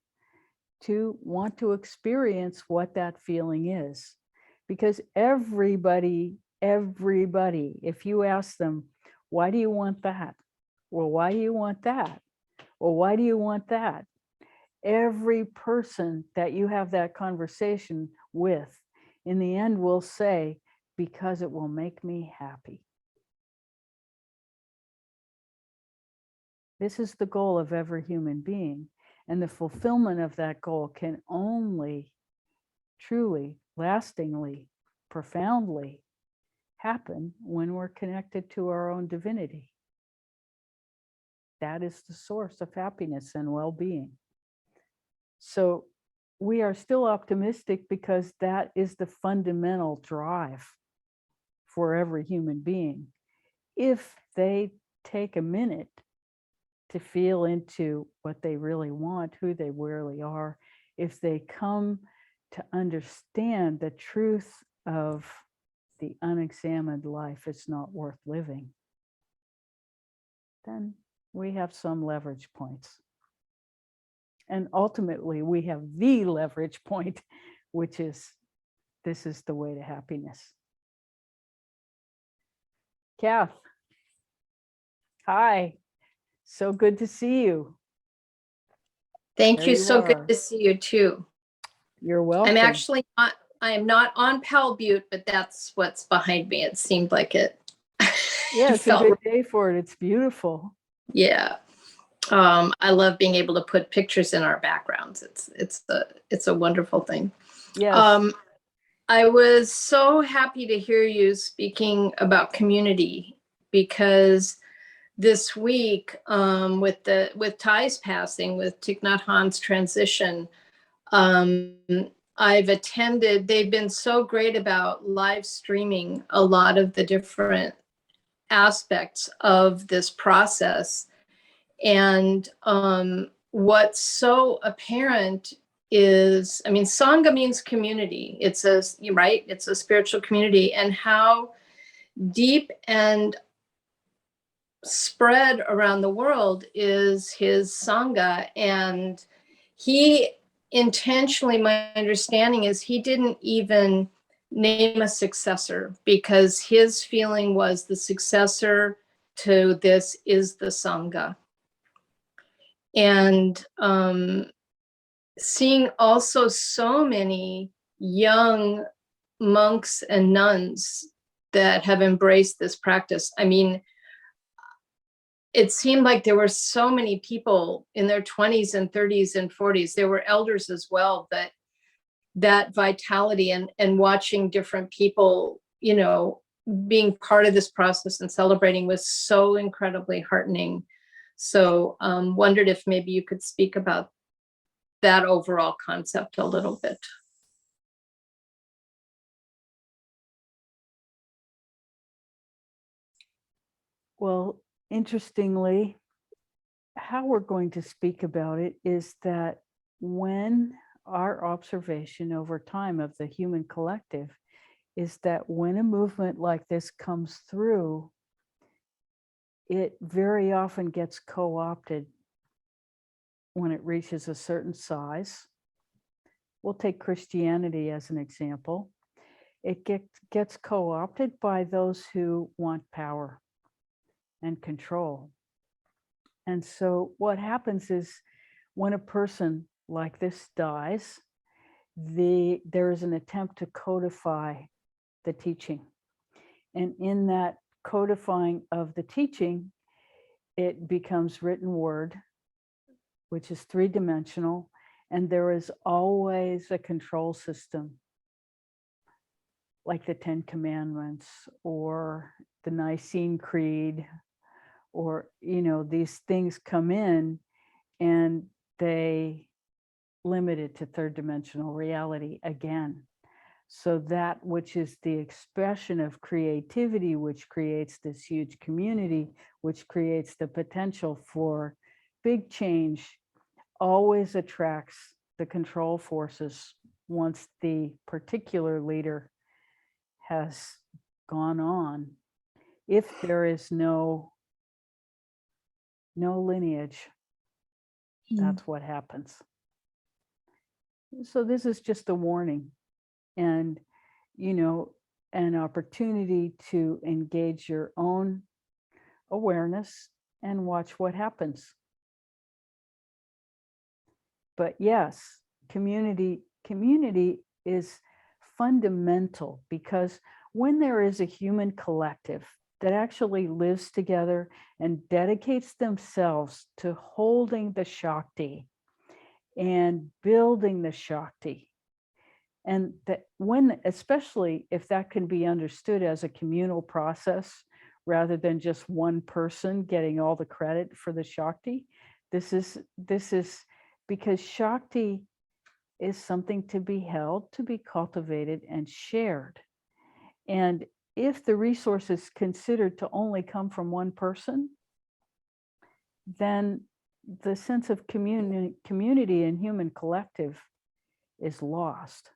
to want to experience what that feeling is. Because everybody, if you ask them, why do you want that? Well, why do you want that? Well, why do you want that? Every person that you have that conversation with, in the end will say, because it will make me happy. This is the goal of every human being. And the fulfillment of that goal can only truly, lastingly, profoundly happen when we're connected to our own divinity. That is the source of happiness and well-being. So we are still optimistic because that is the fundamental drive for every human being. If they take a minute to feel into what they really want, who they really are, if they come to understand the truth of the unexamined life is not worth living, then we have some leverage points. And ultimately, we have the leverage point, which is, this is the way to happiness. Kath, hi. So good to see you. Thank There you. you So are. good to see you too. You're welcome. I am not on Pal Butte, but that's what's behind me. It seemed like it. Yeah, it it's a felt, good day for it. It's beautiful. yeah. I love being able to put pictures in our backgrounds. It's a wonderful thing. Yes. I was so happy to hear you speaking about community, because this week, with Ty's passing, with Thich Nhat Hanh's transition, they've been so great about live streaming a lot of the different aspects of this process. And what's so apparent is, I mean, Sangha means community. It's a spiritual community, and how deep and spread around the world is his Sangha. And he intentionally, my understanding is, he didn't even name a successor, because his feeling was the successor to this is the Sangha. And seeing also so many young monks and nuns that have embraced this practice. I mean, it seemed like there were so many people in their 20s and 30s and 40s. There were elders as well, but that vitality and watching different people, being part of this process and celebrating was so incredibly heartening. So wondered if maybe you could speak about that overall concept a little bit. Well, interestingly, how we're going to speak about it is that when our observation over time of the human collective is that when a movement like this comes through, it very often gets co-opted when it reaches a certain size. We'll take Christianity as an example. It gets co-opted by those who want power and control. And so what happens is, when a person like this dies, there is an attempt to codify the teaching. And in that codifying of the teaching, it becomes written word, which is three-dimensional, and there is always a control system, like the Ten Commandments or the Nicene Creed, or, these things come in and they limit it to third-dimensional reality again. So that which is the expression of creativity, which creates this huge community, which creates the potential for big change, always attracts the control forces once the particular leader has gone on. If there is no no lineage. That's what happens. So this is just a warning and, you know, an opportunity to engage your own awareness and watch what happens. But yes, community is fundamental, because when there is a human collective that actually lives together and dedicates themselves to holding the Shakti and building the Shakti, and that when, especially if that can be understood as a communal process rather than just one person getting all the credit for the Shakti, this is because Shakti is something to be held, to be cultivated and shared. And if the resource is considered to only come from one person, then the sense of community and human collective is lost.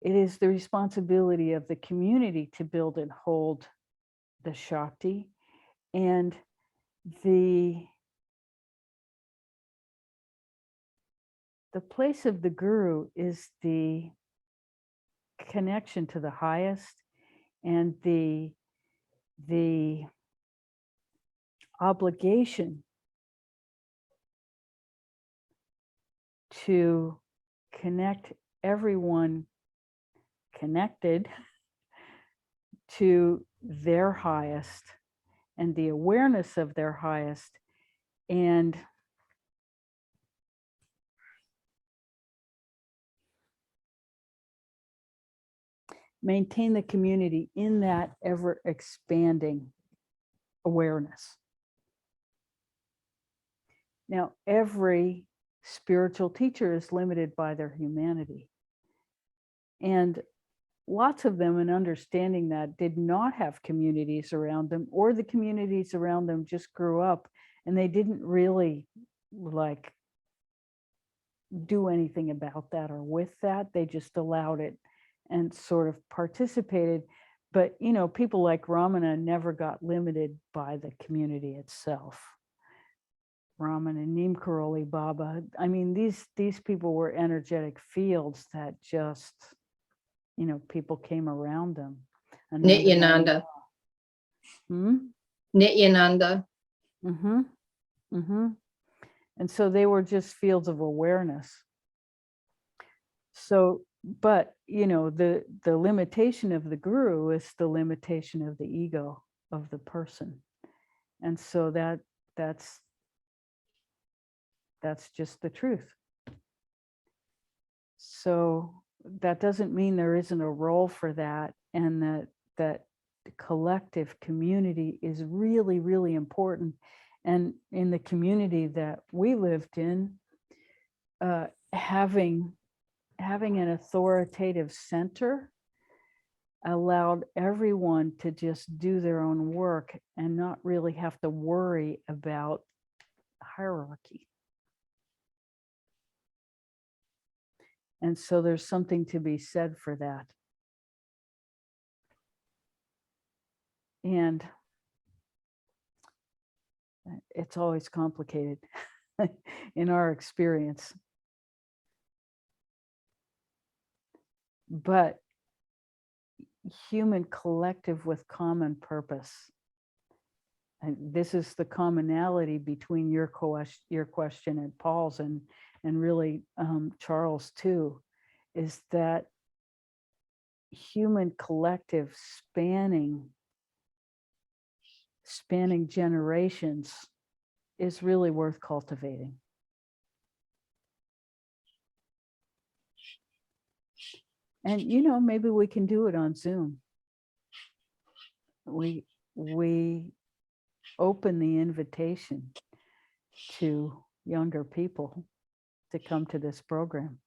It is the responsibility of the community to build and hold the Shakti, and the place of the guru is the connection to the highest and the obligation to connect everyone connected to their highest and the awareness of their highest, and maintain the community in that ever expanding awareness. Now, every spiritual teacher is limited by their humanity. And lots of them, in understanding that, did not have communities around them, or the communities around them just grew up and they didn't really like do anything about that or with that. They just allowed it and sort of participated. But, you know, people like Ramana never got limited by the community itself. Ramana, Neem Karoli Baba, I mean, these people were energetic fields that just, you know, people came around them. Nityananda. Nityananda. And so they were just fields of awareness. So, but, you know, the limitation of the guru is the limitation of the ego of the person. And so that's just the truth. So that doesn't mean there isn't a role for that, and that collective community is really, really important. And in the community that we lived in, having an authoritative center allowed everyone to just do their own work and not really have to worry about hierarchy. And so there's something to be said for that. And it's always complicated in our experience. But human collective with common purpose. And this is the commonality between your question and Paul's, and really Charles too, is that human collective spanning generations is really worth cultivating. And, you know, maybe we can do it on Zoom. We open the invitation to younger people to come to this program.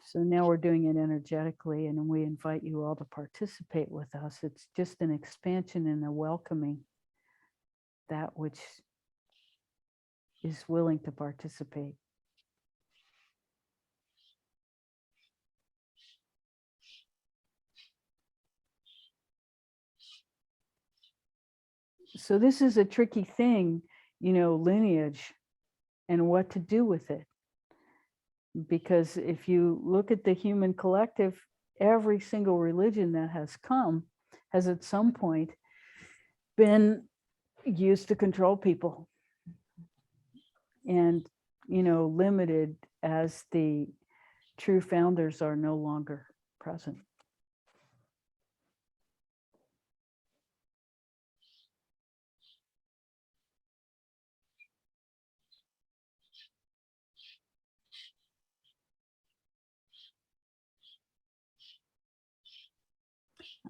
So now we're doing it energetically, and we invite you all to participate with us. It's just an expansion and a welcoming that which is willing to participate. So this is a tricky thing, lineage and what to do with it. Because if you look at the human collective, every single religion that has come has at some point been used to control people and, limited as the true founders are no longer present.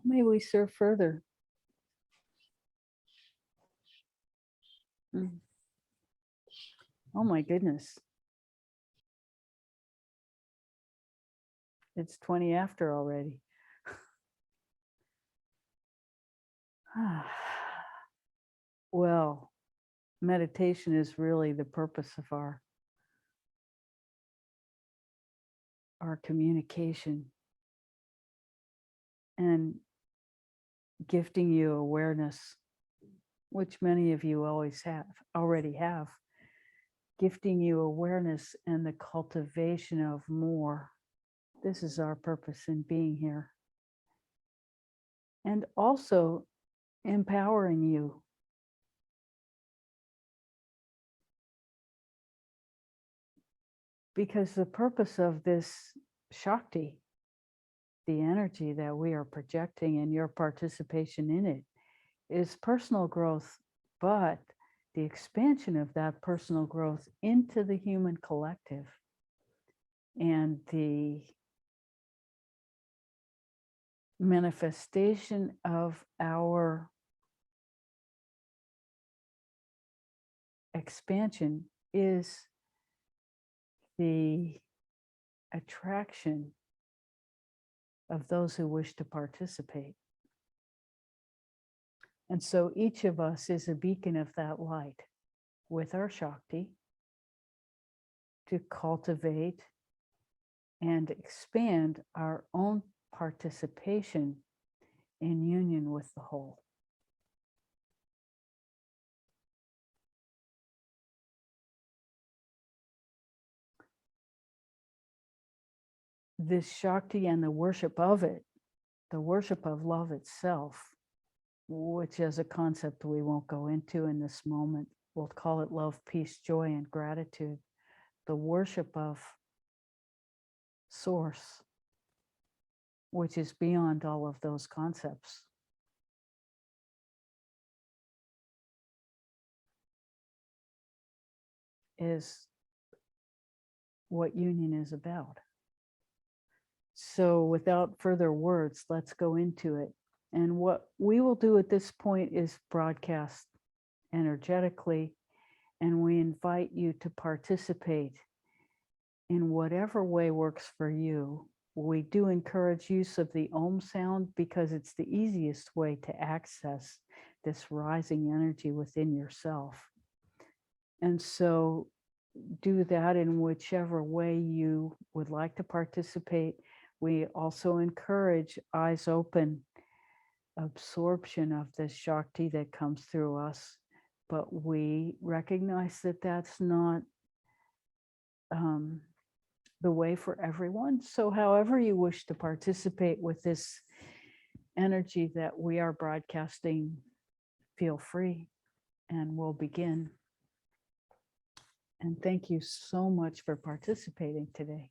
May we serve further? Mm. Oh my goodness. It's 20 after already. Well, meditation is really the purpose of our communication, and gifting you awareness, which many of you already have, gifting you awareness and the cultivation of more. This is our purpose in being here. And also empowering you. Because the purpose of this Shakti, the energy that we are projecting and your participation in it, is personal growth, but the expansion of that personal growth into the human collective and the manifestation of our expansion is the attraction of those who wish to participate. And so each of us is a beacon of that light with our Shakti to cultivate and expand our own participation in union with the whole. This Shakti and the worship of it, the worship of love itself, which is a concept we won't go into in this moment. We'll call it love, peace, joy, and gratitude. The worship of Source, which is beyond all of those concepts. Is what union is about. So without further words, let's go into it. And what we will do at this point is broadcast energetically, and we invite you to participate in whatever way works for you. We do encourage use of the Om sound because it's the easiest way to access this rising energy within yourself. And so do that in whichever way you would like to participate. We also encourage eyes open absorption of this Shakti that comes through us, but we recognize that that's not the way for everyone. So however you wish to participate with this energy that we are broadcasting, feel free, and we'll begin. And thank you so much for participating today.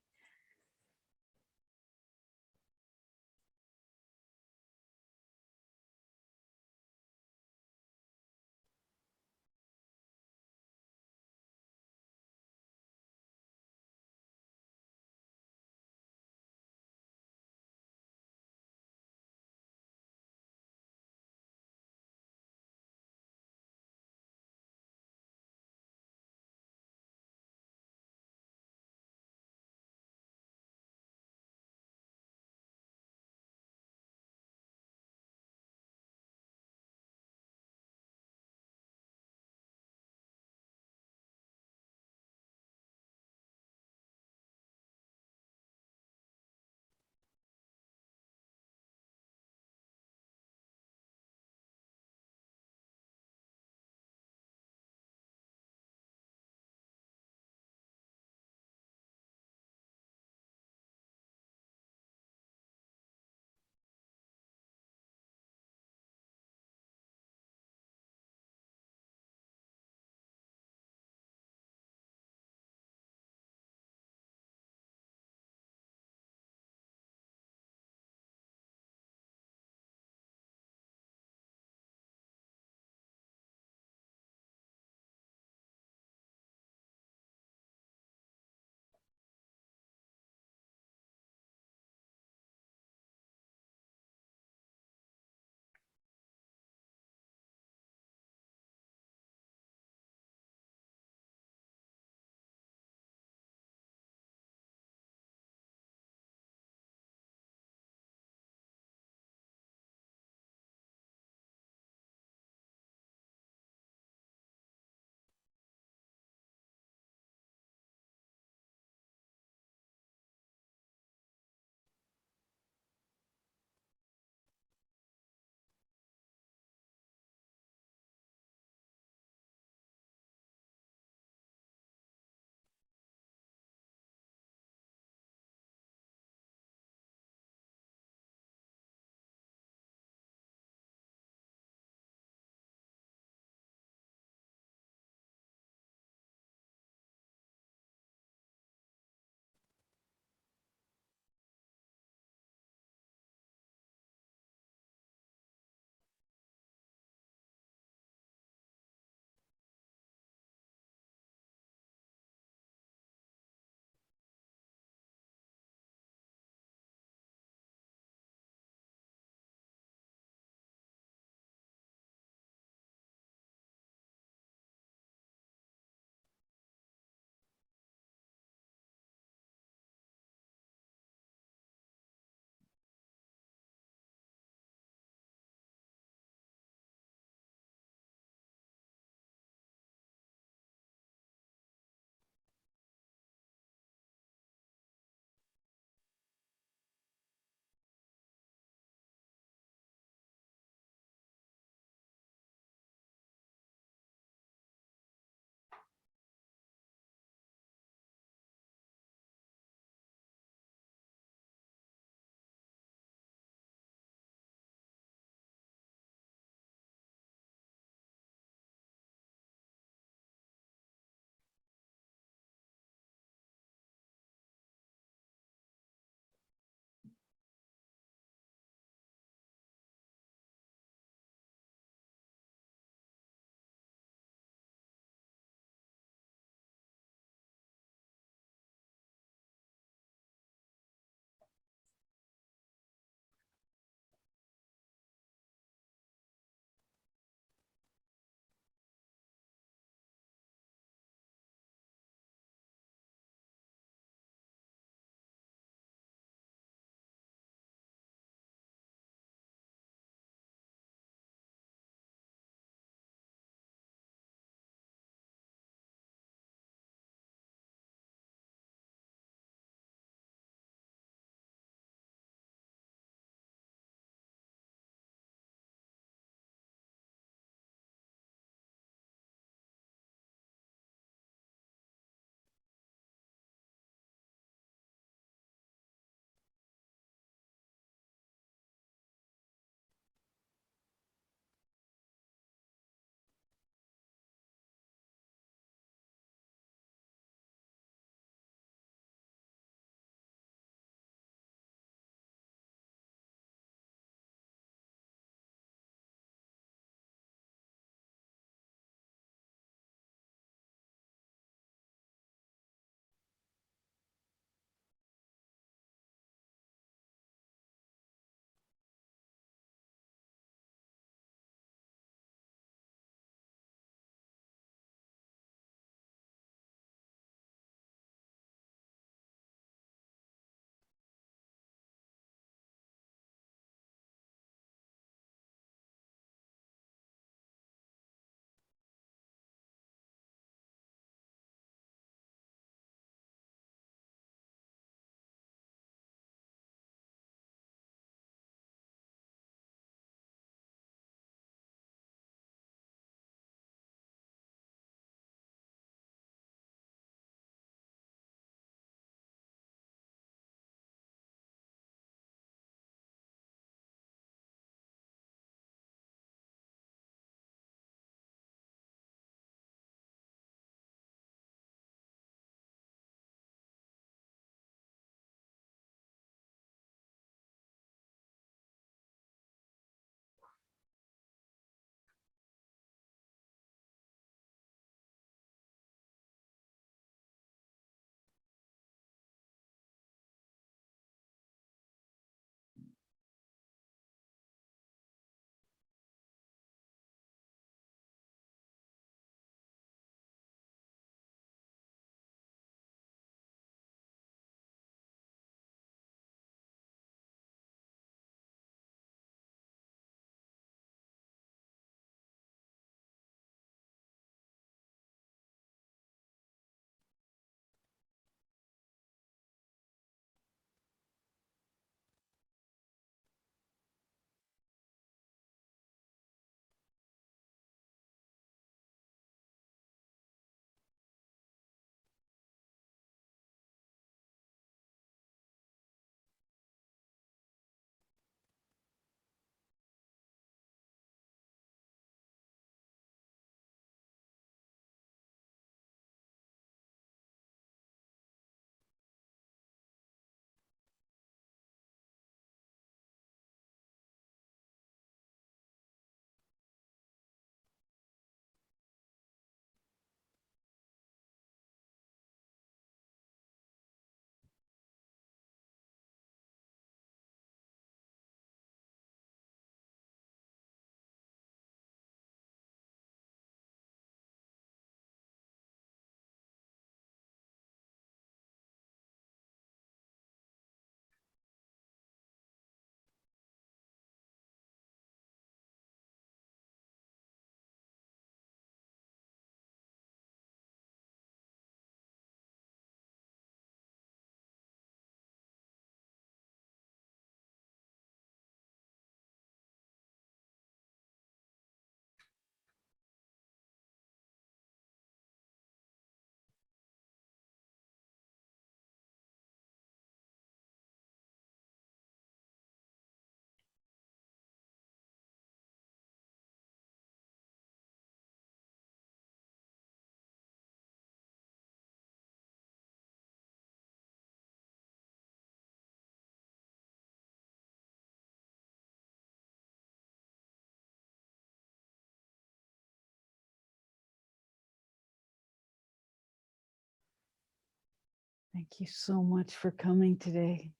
Thank you so much for coming today.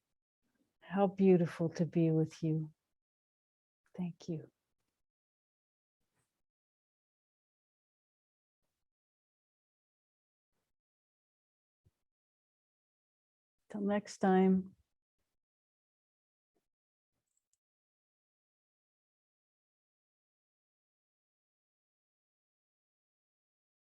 How beautiful to be with you. Thank you. Till next time.